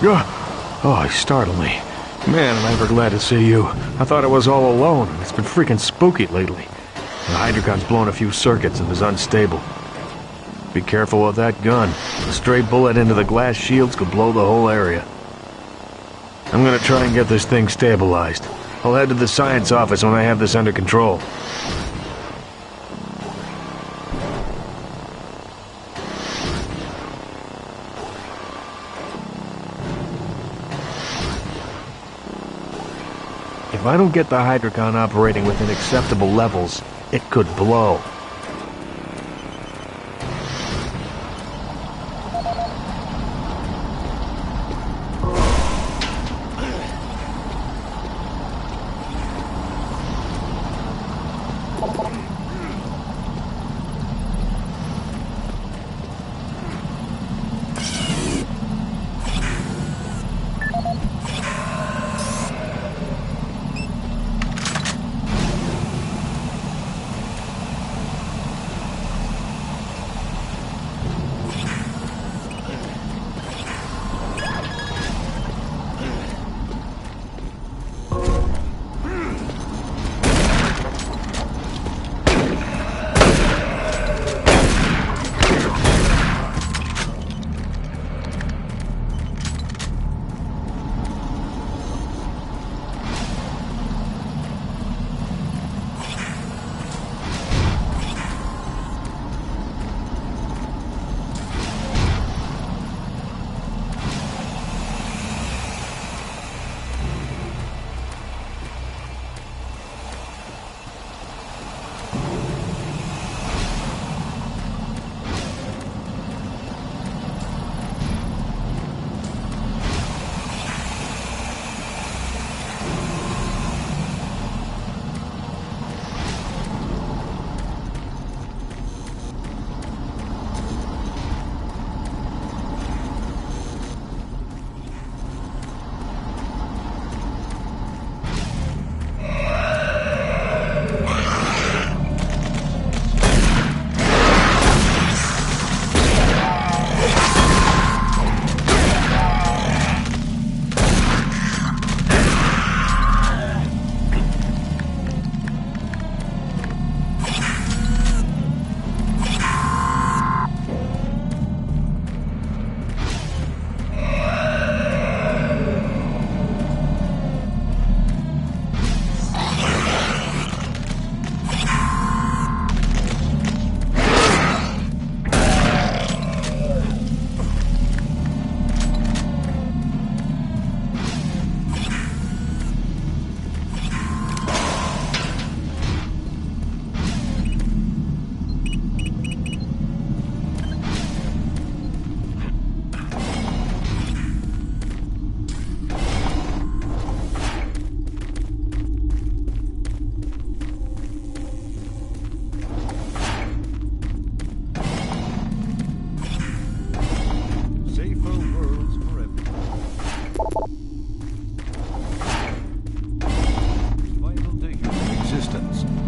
S16: Oh, you startled me. Man, am I ever glad to see you. I thought I was all alone. It's been freaking spooky lately. The Hydrocon's blown a few circuits and is unstable. Be careful with that gun. A stray bullet into the glass shields could blow the whole area. I'm gonna try and get this thing stabilized. I'll head to the science office when I have this under control. If I don't get the Hydrocon operating within acceptable levels, it could blow.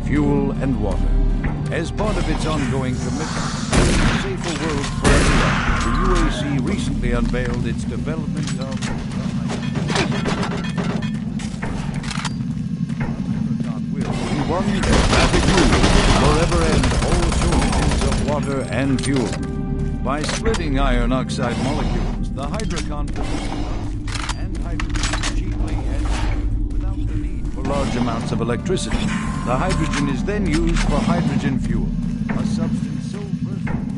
S9: fuel, and water. As part of its ongoing commitment to a safer world for everyone, the UAC recently unveiled its development of the Hydrocon will be one emphatic move forever end all shortages of water and fuel. By splitting iron oxide molecules, the Hydrocon produces and hydrogen cheaply and without the need for large amounts of electricity. The hydrogen is then used for hydrogen fuel, a substance so versatile.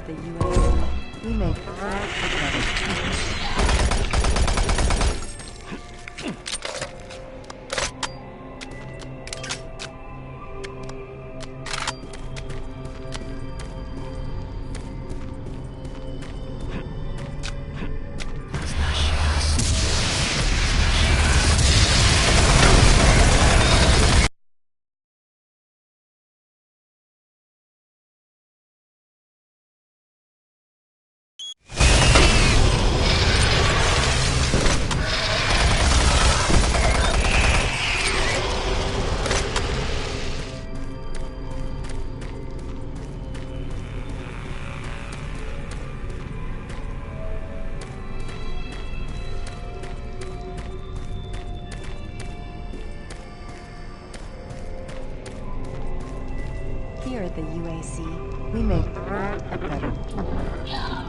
S18: at the UAC, we make Here at the UAC, we make the world a better place.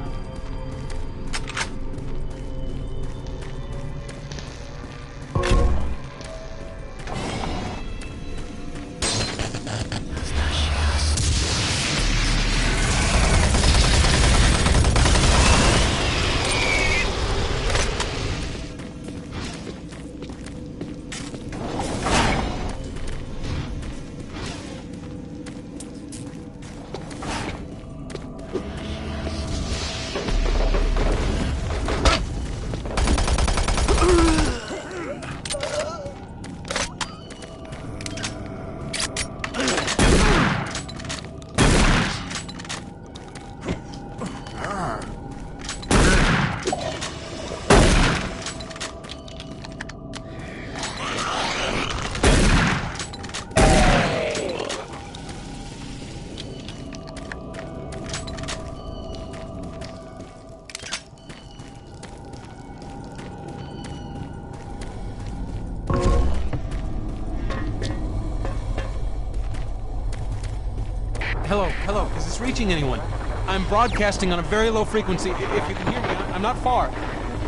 S14: Hello, is this reaching anyone? I'm broadcasting on a very low frequency. If you can hear me, I'm not far.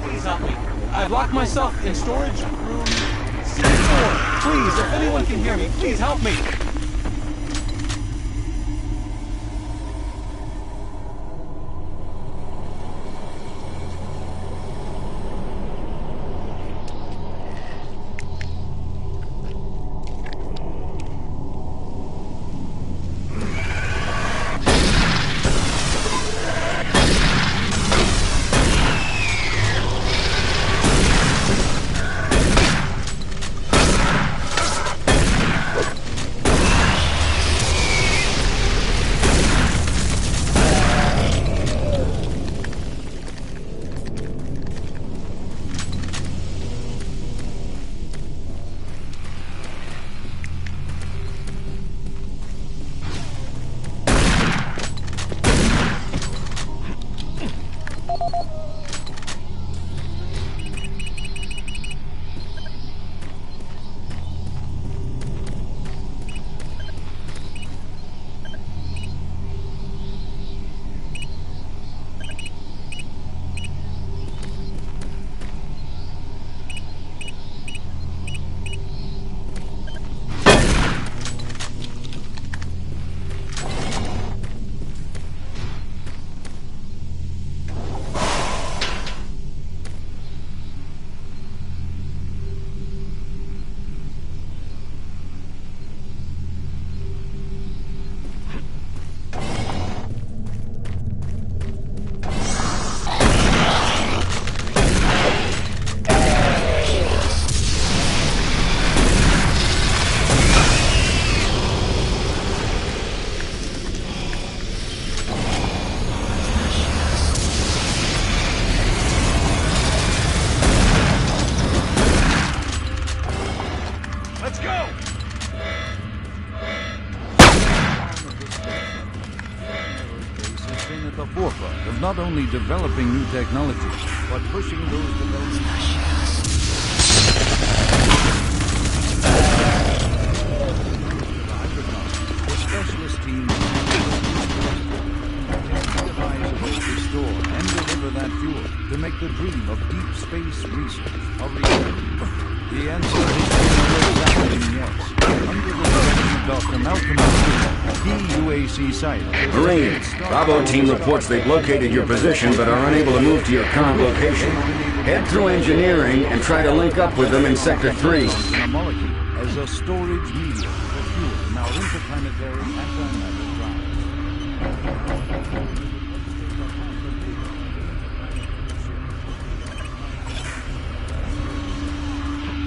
S14: Please help me. I've locked myself in storage room C4. Please, if anyone can hear me, please help me.
S9: forefront of not only developing new technology, but pushing those developments. The specialist team devise a way to store and deliver that fuel to make the dream of deep space research a reality. The answer is yes. Under the direction of Dr. Malcolm McCool, the UAC site.
S2: Marine, Bravo team reports they've located your position but are unable to move to your current location. Head through engineering and try to link up with them in Sector 3.
S9: A molecule as a storage medium for fuel in our interplanetary antimatter drive.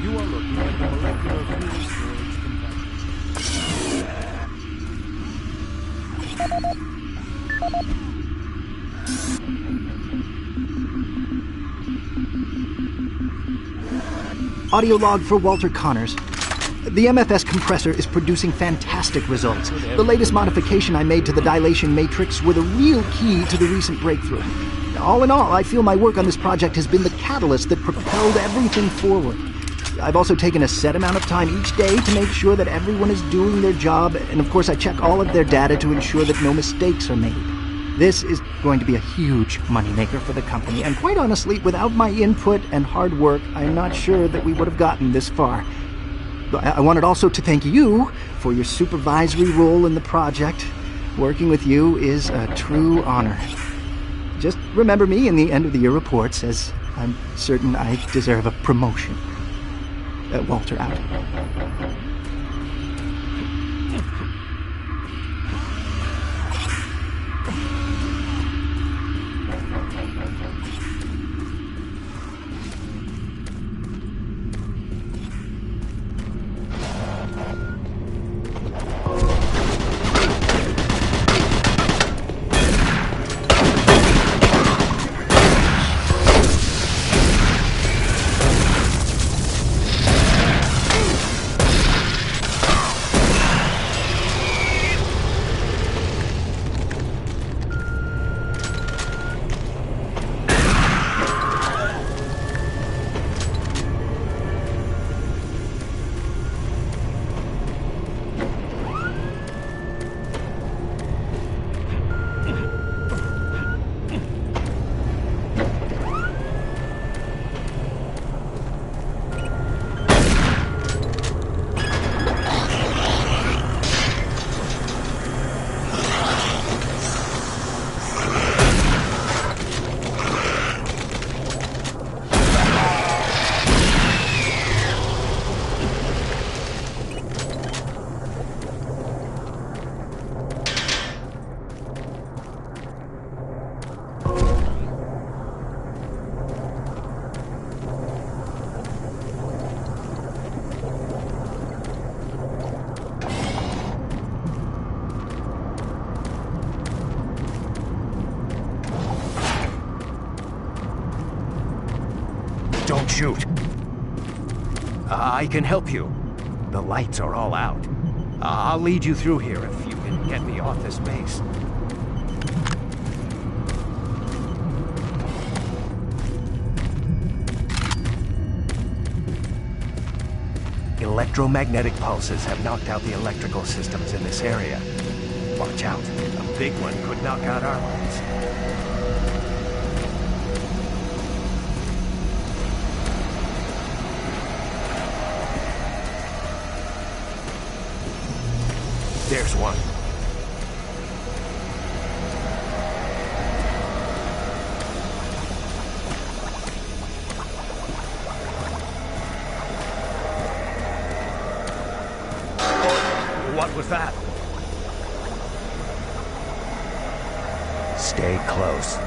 S9: You are looking at the molecular fuel storage
S19: Audio log for Walter Connors. The MFS compressor is producing fantastic results. The latest modification I made to the dilation matrix were the real key to the recent breakthrough. All in all, I feel my work on this project has been the catalyst that propelled everything forward. I've also taken a set amount of time each day to make sure that everyone is doing their job, and of course I check all of their data to ensure that no mistakes are made. This is going to be a huge moneymaker for the company, and quite honestly, without my input and hard work, I'm not sure that we would have gotten this far. I wanted also to thank you for your supervisory role in the project. Working with you is a true honor. Just remember me in the end-of-the-year reports, as I'm certain I deserve a promotion. Walter out.
S8: Don't shoot. I can help you. The lights are all out. I'll lead you through here if you can get me off this base. Electromagnetic pulses have knocked out the electrical systems in this area. Watch out. A big one could knock out our lights. There's one. What was that? Stay close.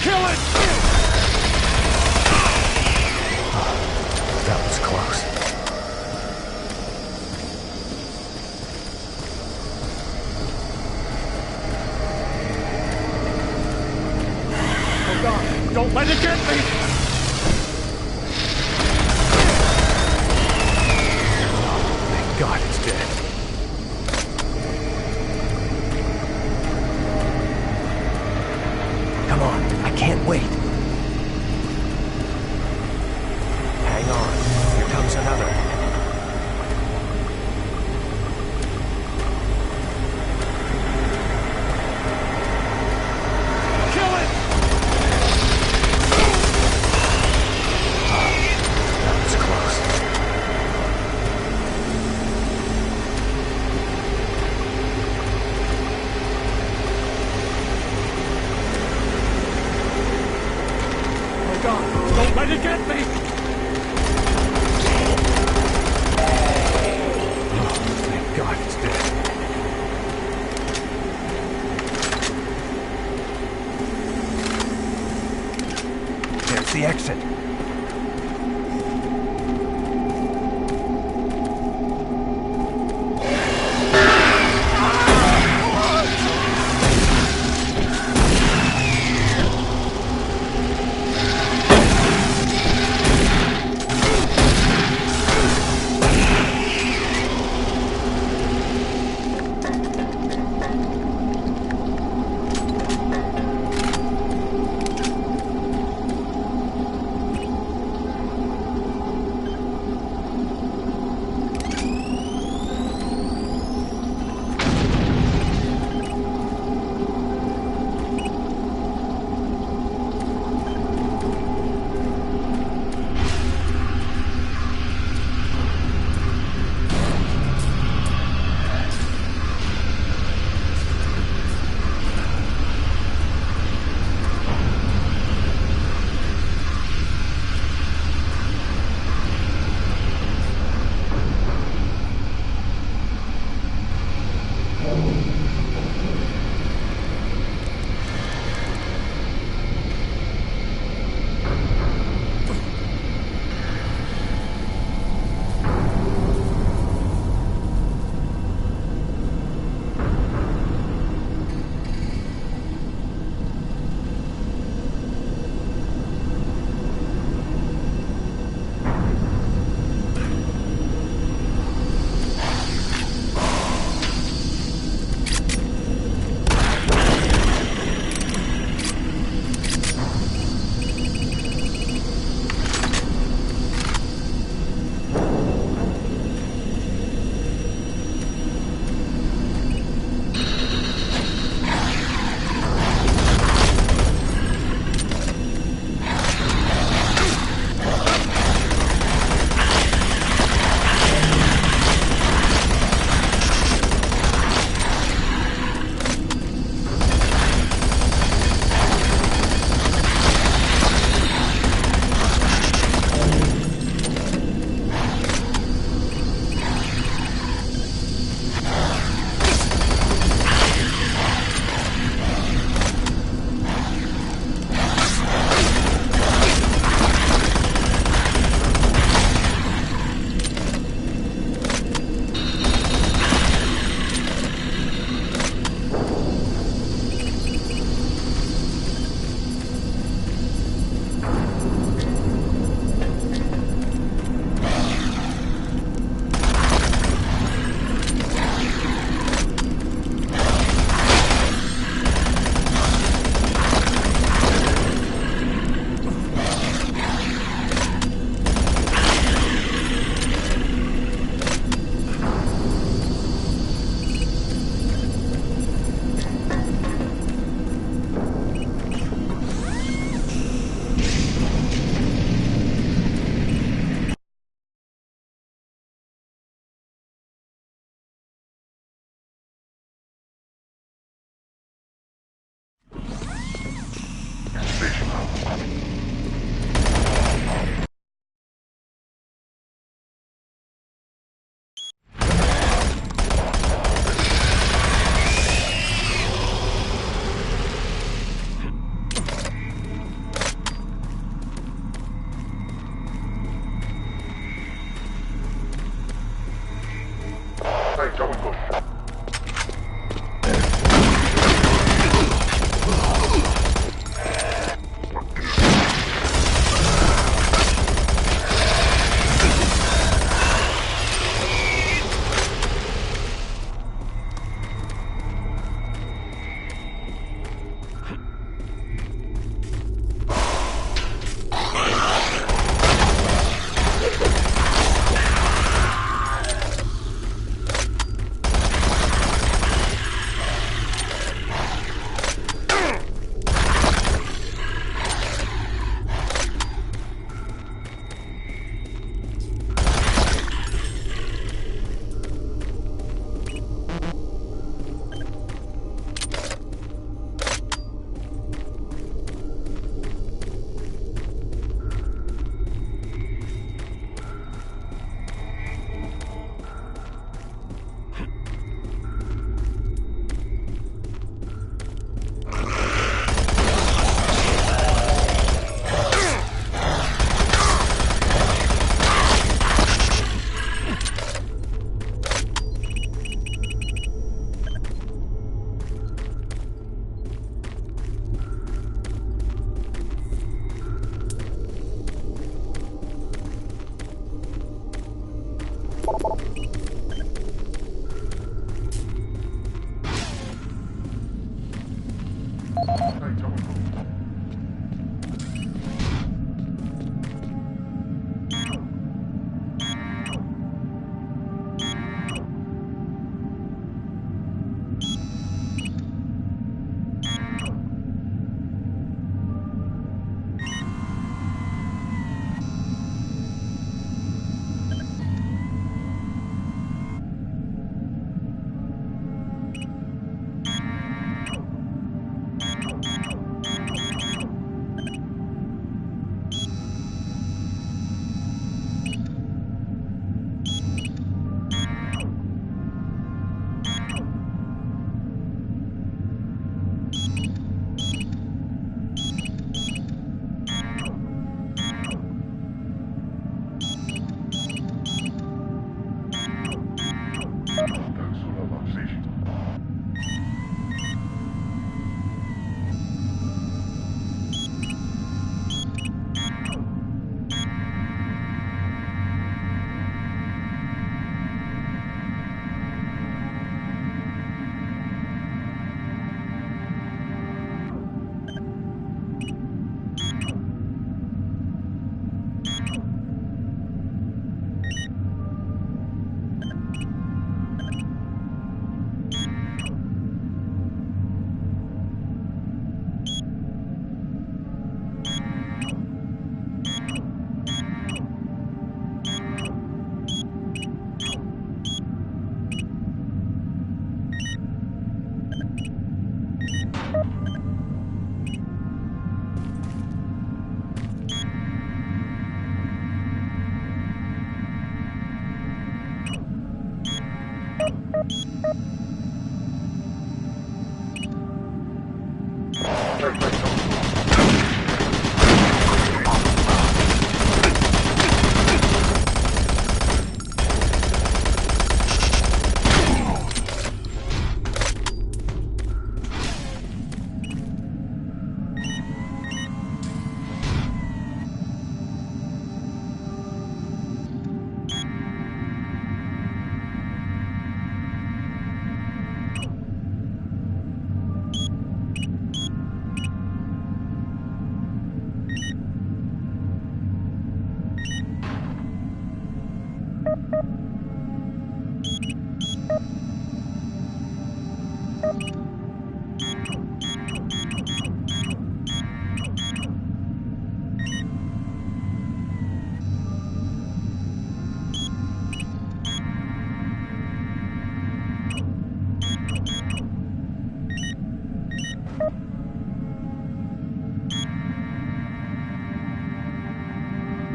S3: Kill it!
S8: That was close.
S3: Oh God, don't let it get me!
S8: Thank God it's dead. Come on, I can't wait. Hang on, here comes another.
S10: the exit.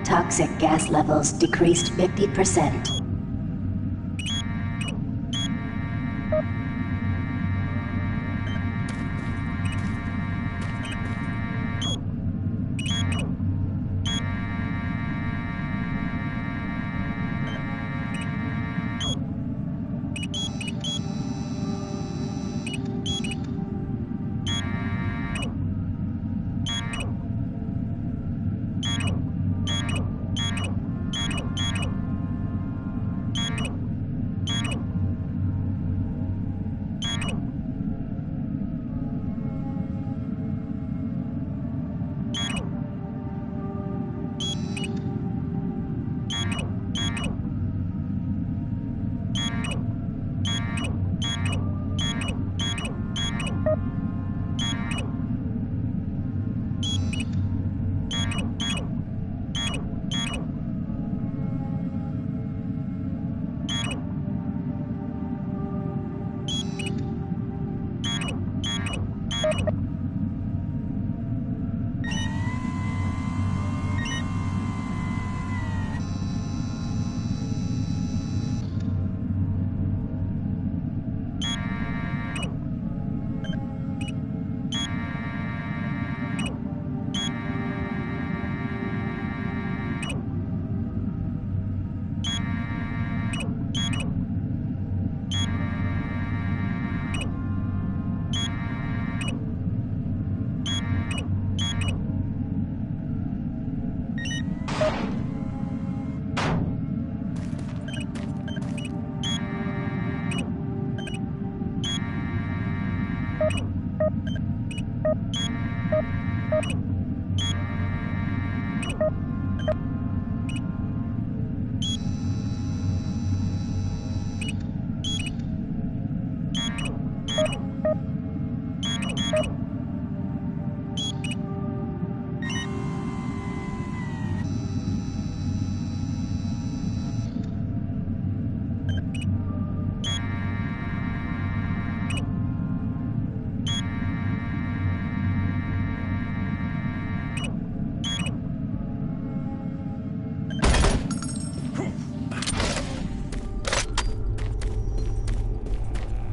S1: Toxic gas levels decreased 50%.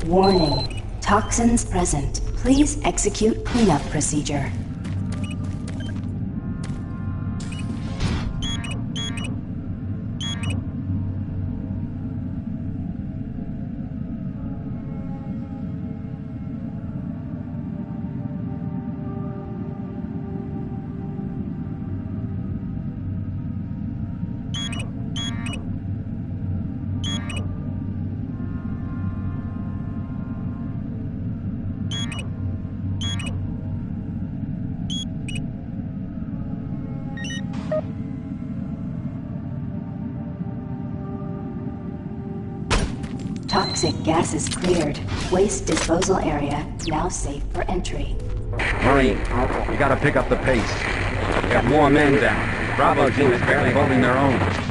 S1: Warning. Toxins present. Please execute cleanup procedure. Toxic gases cleared. Waste disposal area now safe for entry.
S2: Marine, you gotta pick up the pace. We got more men down. Bravo team is barely holding their own.